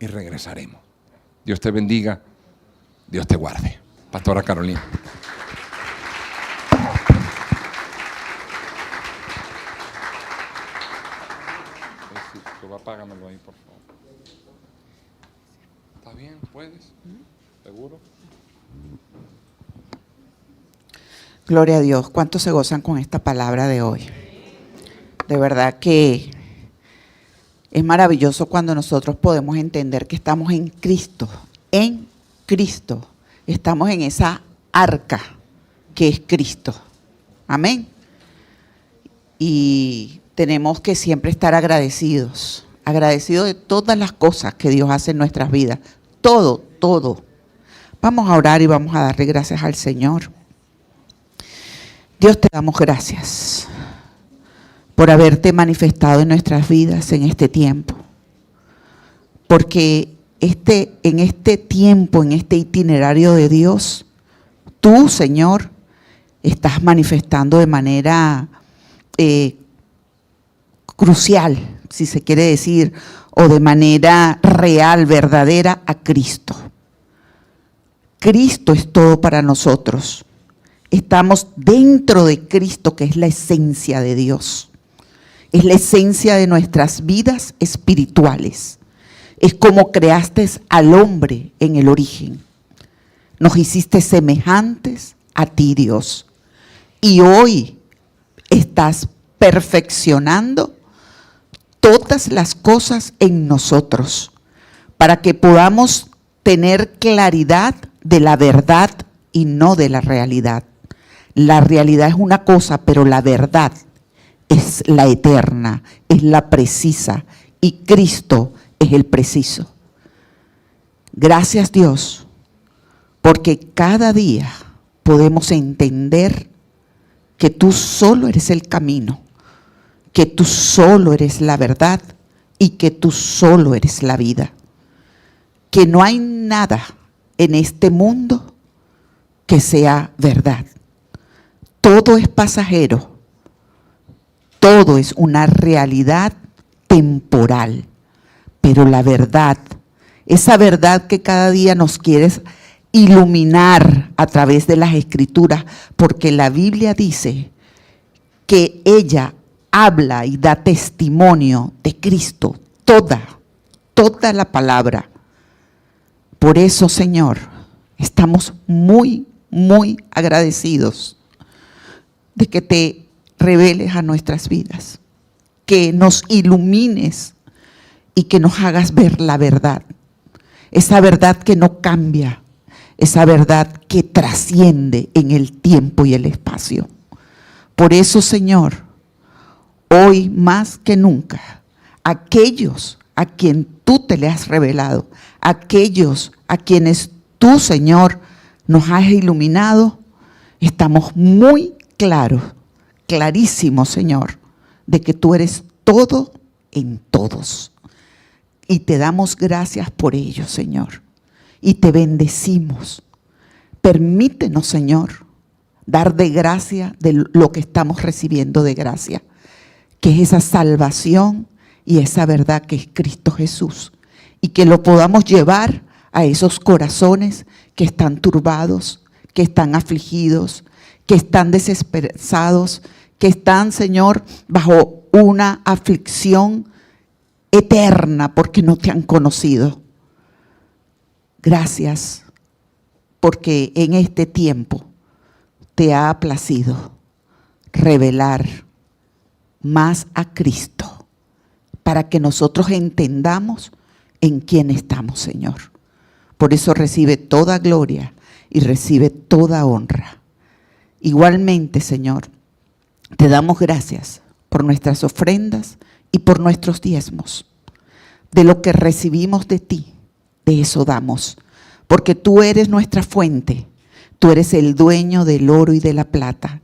y regresaremos. Dios te bendiga, Dios te guarde. Pastora Carolina. Va a apágamelo ahí, por favor. ¿Está bien? ¿Puedes? ¿Seguro? Gloria a Dios. ¿Cuántos se gozan con esta palabra de hoy? De verdad que es maravilloso cuando nosotros podemos entender que estamos en Cristo. En Cristo. Estamos en esa arca que es Cristo. Amén. Y tenemos que siempre estar agradecidos. Agradecidos de todas las cosas que Dios hace en nuestras vidas. Todo, todo. Vamos a orar y vamos a darle gracias al Señor. Dios, te damos gracias por haberte manifestado en nuestras vidas en este tiempo. Porque en este tiempo, en este itinerario de Dios, tú, Señor, estás manifestando de manera crucial, si se quiere decir, o de manera real, verdadera, a Cristo. Cristo es todo para nosotros. Estamos dentro de Cristo, que es la esencia de Dios. Es la esencia de nuestras vidas espirituales. Es como creaste al hombre en el origen. Nos hiciste semejantes a ti, Dios. Y hoy estás perfeccionando todas las cosas en nosotros para que podamos tener claridad de la verdad y no de la realidad. La realidad es una cosa, pero la verdad es la eterna, es la precisa, y Cristo es el preciso. Gracias, Dios, porque cada día podemos entender que tú solo eres el camino, que tú solo eres la verdad y que tú solo eres la vida. Que no hay nada en este mundo que sea verdad. Todo es pasajero, todo es una realidad temporal, pero la verdad, esa verdad que cada día nos quieres iluminar a través de las Escrituras, porque la Biblia dice que ella habla y da testimonio de Cristo, toda la palabra. Por eso, Señor, estamos muy, muy agradecidos de que te reveles a nuestras vidas, que nos ilumines y que nos hagas ver la verdad, esa verdad que no cambia, esa verdad que trasciende en el tiempo y el espacio. Por eso, Señor, hoy más que nunca, aquellos a quien tú te le has revelado, aquellos a quienes tú, Señor, nos has iluminado, estamos muy claros, clarísimos, Señor, de que tú eres todo en todos. Y te damos gracias por ello, Señor. Y te bendecimos. Permítenos, Señor, dar de gracia de lo que estamos recibiendo de gracia, que es esa salvación y esa verdad que es Cristo Jesús. Y que lo podamos llevar a esos corazones que están turbados, que están afligidos, que están desesperados, que están, Señor, bajo una aflicción eterna porque no te han conocido. Gracias, porque en este tiempo te ha placido revelar más a Cristo para que nosotros entendamos en quién estamos, Señor. Por eso recibe toda gloria y recibe toda honra. Igualmente, Señor, te damos gracias por nuestras ofrendas y por nuestros diezmos. De lo que recibimos de ti, de eso damos. Porque tú eres nuestra fuente. Tú eres el dueño del oro y de la plata.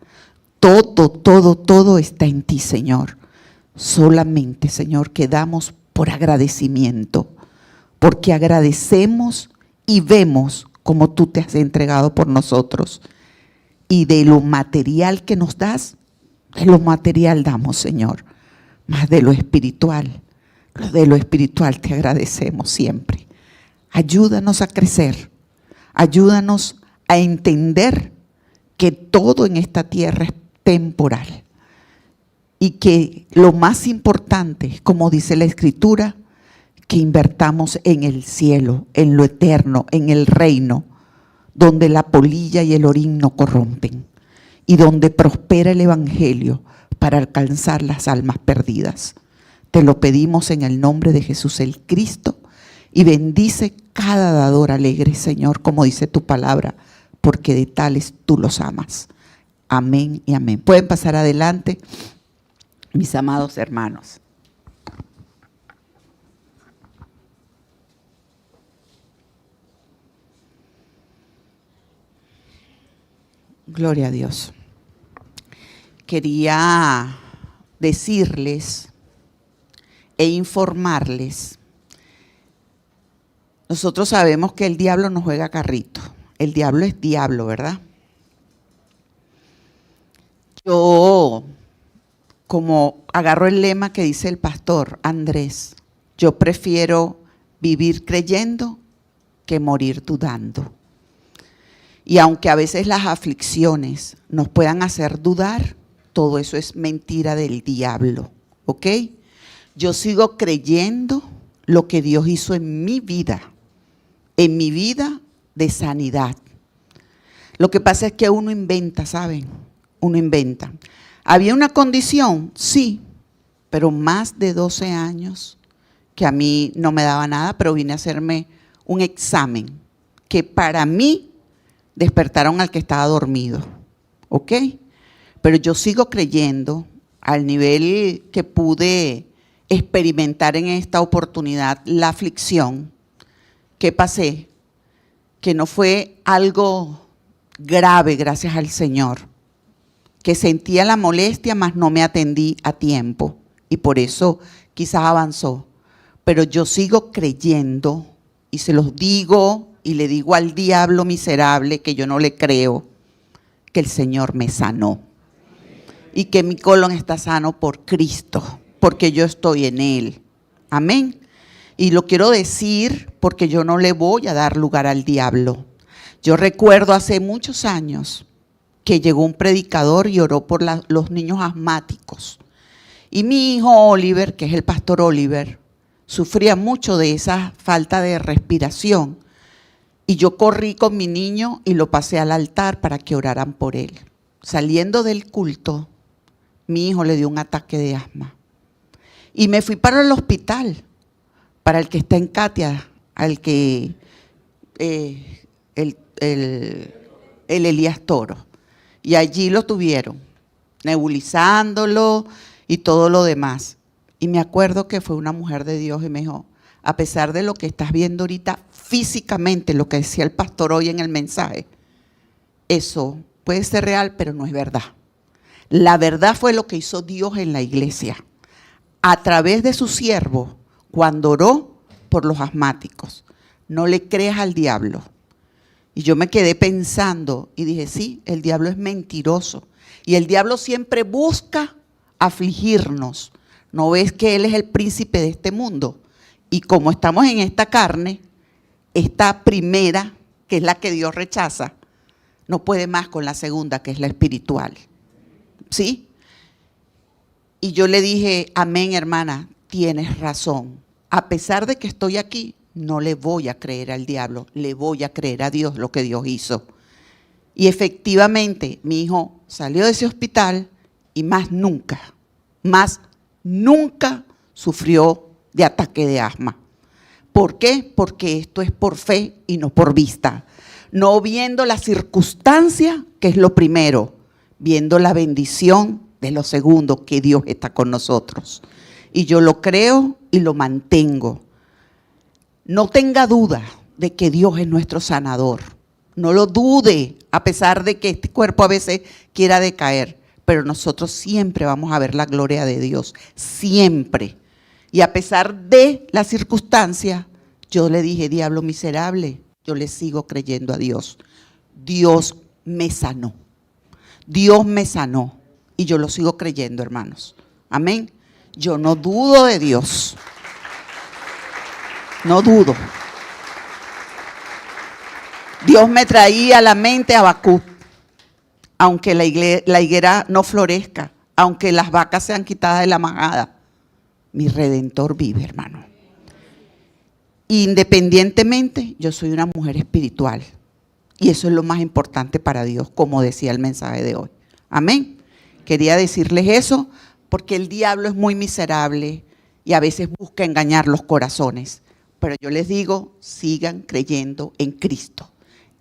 Todo está en ti, Señor. Solamente, Señor, quedamos por agradecimiento. Porque agradecemos y vemos como tú te has entregado por nosotros. Y de lo material que nos das, de lo material damos, Señor. Más de lo espiritual te agradecemos siempre. Ayúdanos a crecer. Ayúdanos a entender que todo en esta tierra es temporal. y que lo más importante, como dice la Escritura, que invertamos en el cielo, en lo eterno, en el reino, donde la polilla y el orín no corrompen y donde prospera el Evangelio para alcanzar las almas perdidas. Te lo pedimos en el nombre de Jesús el Cristo y bendice cada dador alegre, Señor, como dice tu palabra, porque de tales tú los amas. Amén y amén. Pueden pasar adelante, mis amados hermanos. Gloria a Dios. Quería decirles e informarles. Nosotros sabemos que el diablo no juega carrito. El diablo es diablo, ¿verdad? Yo, como agarro el lema que dice el pastor Andrés, yo prefiero vivir creyendo que morir dudando. Y aunque a veces las aflicciones nos puedan hacer dudar, todo eso es mentira del diablo, ¿ok? Yo sigo creyendo lo que Dios hizo en mi vida de sanidad. Lo que pasa es que uno inventa, ¿saben? Uno inventa. ¿Había una condición? Sí, pero más de 12 años que a mí no me daba nada, pero vine a hacerme un examen que para mí despertaron al que estaba dormido, ¿ok? Pero yo sigo creyendo al nivel que pude experimentar en esta oportunidad la aflicción que pasé, que no fue algo grave, gracias al Señor, que sentía la molestia, mas no me atendí a tiempo y por eso quizás avanzó. Pero yo sigo creyendo y se los digo y le digo al diablo miserable que yo no le creo, que el Señor me sanó y que mi colon está sano por Cristo, porque yo estoy en Él. Amén. Y lo quiero decir porque yo no le voy a dar lugar al diablo. Yo recuerdo hace muchos años que llegó un predicador y oró por los niños asmáticos. Y mi hijo Oliver, que es el pastor Oliver, sufría mucho de esa falta de respiración. Y yo corrí con mi niño y lo pasé al altar para que oraran por él. Saliendo del culto, mi hijo le dio un ataque de asma. Y me fui para el hospital, para el que está en Katia, al que el Elías Toro. Y allí lo tuvieron, nebulizándolo y todo lo demás. Y me acuerdo que fue una mujer de Dios y me dijo, a pesar de lo que estás viendo ahorita físicamente, lo que decía el pastor hoy en el mensaje, eso puede ser real, pero no es verdad. La verdad fue lo que hizo Dios en la iglesia, a través de su siervo, cuando oró por los asmáticos. No le creas al diablo. Y yo me quedé pensando y dije, sí, el diablo es mentiroso. Y el diablo siempre busca afligirnos. ¿No ves que él es el príncipe de este mundo? Y como estamos en esta carne, esta primera, que es la que Dios rechaza, no puede más con la segunda, que es la espiritual. ¿Sí? Y yo le dije, amén, hermana, tienes razón. A pesar de que estoy aquí, no le voy a creer al diablo, le voy a creer a Dios lo que Dios hizo. Y efectivamente, mi hijo salió de ese hospital y más nunca sufrió de ataque de asma. ¿Por qué? Porque esto es por fe y no por vista. No viendo la circunstancia, que es lo primero, viendo la bendición de lo segundo, que Dios está con nosotros. Y yo lo creo y lo mantengo. No tenga duda de que Dios es nuestro sanador. No lo dude, a pesar de que este cuerpo a veces quiera decaer. Pero nosotros siempre vamos a ver la gloria de Dios, siempre. Y a pesar de la circunstancia, yo le dije, diablo miserable, yo le sigo creyendo a Dios. Dios me sanó. Dios me sanó. Y yo lo sigo creyendo, hermanos. Amén. Yo no dudo de Dios. No dudo. Dios me traía a la mente a Habacuc. Aunque la higuera no florezca, aunque las vacas sean quitadas de la manada, mi Redentor vive, hermano. Independientemente, yo soy una mujer espiritual. Y eso es lo más importante para Dios, como decía el mensaje de hoy. Amén. Quería decirles eso porque el diablo es muy miserable y a veces busca engañar los corazones. Pero yo les digo, sigan creyendo en Cristo.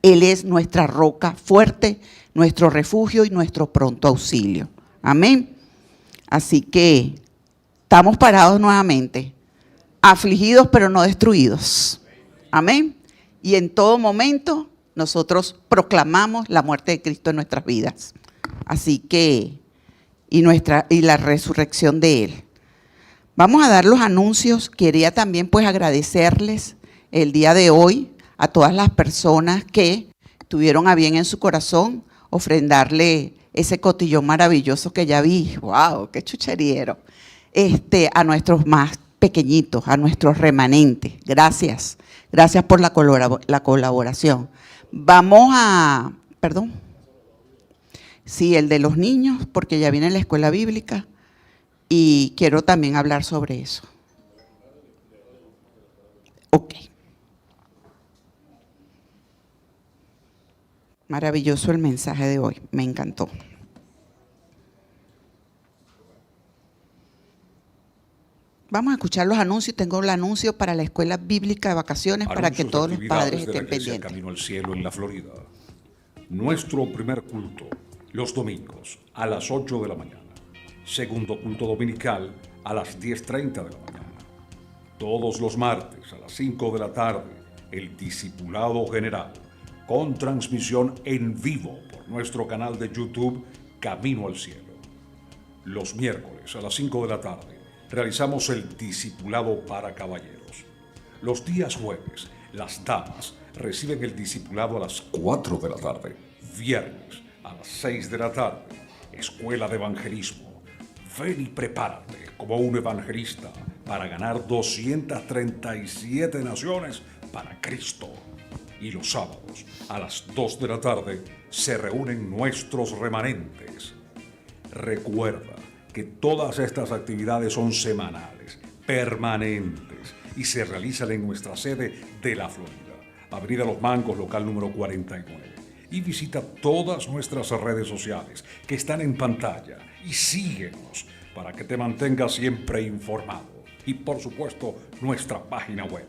Él es nuestra roca fuerte, nuestro refugio y nuestro pronto auxilio. Amén. Así que estamos parados nuevamente, afligidos pero no destruidos. Amén. Y en todo momento nosotros proclamamos la muerte de Cristo en nuestras vidas. Así que, y la resurrección de Él. Vamos a dar los anuncios. Quería también pues agradecerles el día de hoy a todas las personas que tuvieron a bien en su corazón ofrendarle ese cotillón maravilloso que ya vi. ¡Wow! ¡Qué chucheriero! A nuestros más pequeñitos, a nuestros remanentes. Gracias. Gracias por la colaboración. Vamos a, perdón. Sí, el de los niños, porque ya viene la escuela bíblica y quiero también hablar sobre eso. Ok. Maravilloso el mensaje de hoy, me encantó. Vamos a escuchar los anuncios. Tengo el anuncio para la escuela bíblica de vacaciones para que todos los padres estén pendientes. Camino al Cielo en la Florida. Nuestro primer culto, los domingos a las 8 de la mañana. Segundo culto dominical a las 10:30 de la mañana. Todos los martes a las 5 de la tarde, el discipulado general, con transmisión en vivo por nuestro canal de YouTube Camino al Cielo. Los miércoles a las 5 de la tarde, realizamos el discipulado para caballeros. Los días jueves, las damas reciben el discipulado a las 4 de la tarde. Viernes, a las 6 de la tarde, escuela de evangelismo. Ven y prepárate como un evangelista para ganar 237 naciones para Cristo. Y los sábados, a las 2 de la tarde, se reúnen nuestros remanentes. Recuerda que todas estas actividades son semanales, permanentes y se realizan en nuestra sede de la Florida, Avenida Los Mangos, local número 49. Y visita todas nuestras redes sociales que están en pantalla y síguenos para que te mantengas siempre informado. Y por supuesto, nuestra página web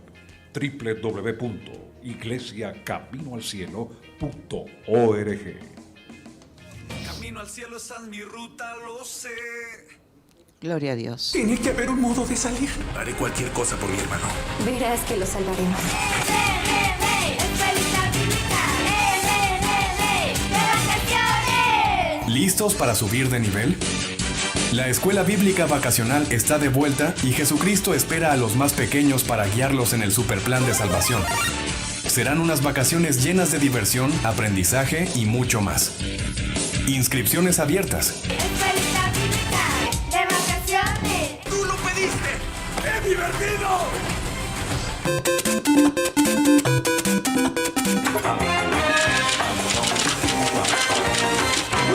www.iglesiacaminoalcielo.org. Camino al cielo, esa es mi ruta, lo sé. Gloria a Dios. Tiene que haber un modo de salir. Haré cualquier cosa por mi hermano. Verás que lo salvaremos. ¿Listos para subir de nivel? La escuela bíblica vacacional está de vuelta y Jesucristo espera a los más pequeños para guiarlos en el superplan de salvación. Serán unas vacaciones llenas de diversión, aprendizaje y mucho más. Inscripciones abiertas. Escuelita bíblica de vacaciones. ¡Tú lo pediste! ¡Es divertido!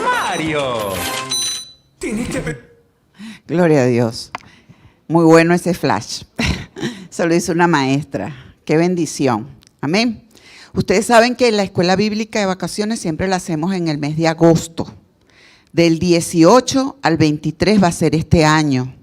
¡Mario! Tiene que ver. Gloria a Dios. Muy bueno ese flash. Se lo hizo una maestra. Qué bendición. Amén. Ustedes saben que la escuela bíblica de vacaciones siempre la hacemos en el mes de agosto. Del 18 al 23 va a ser este año.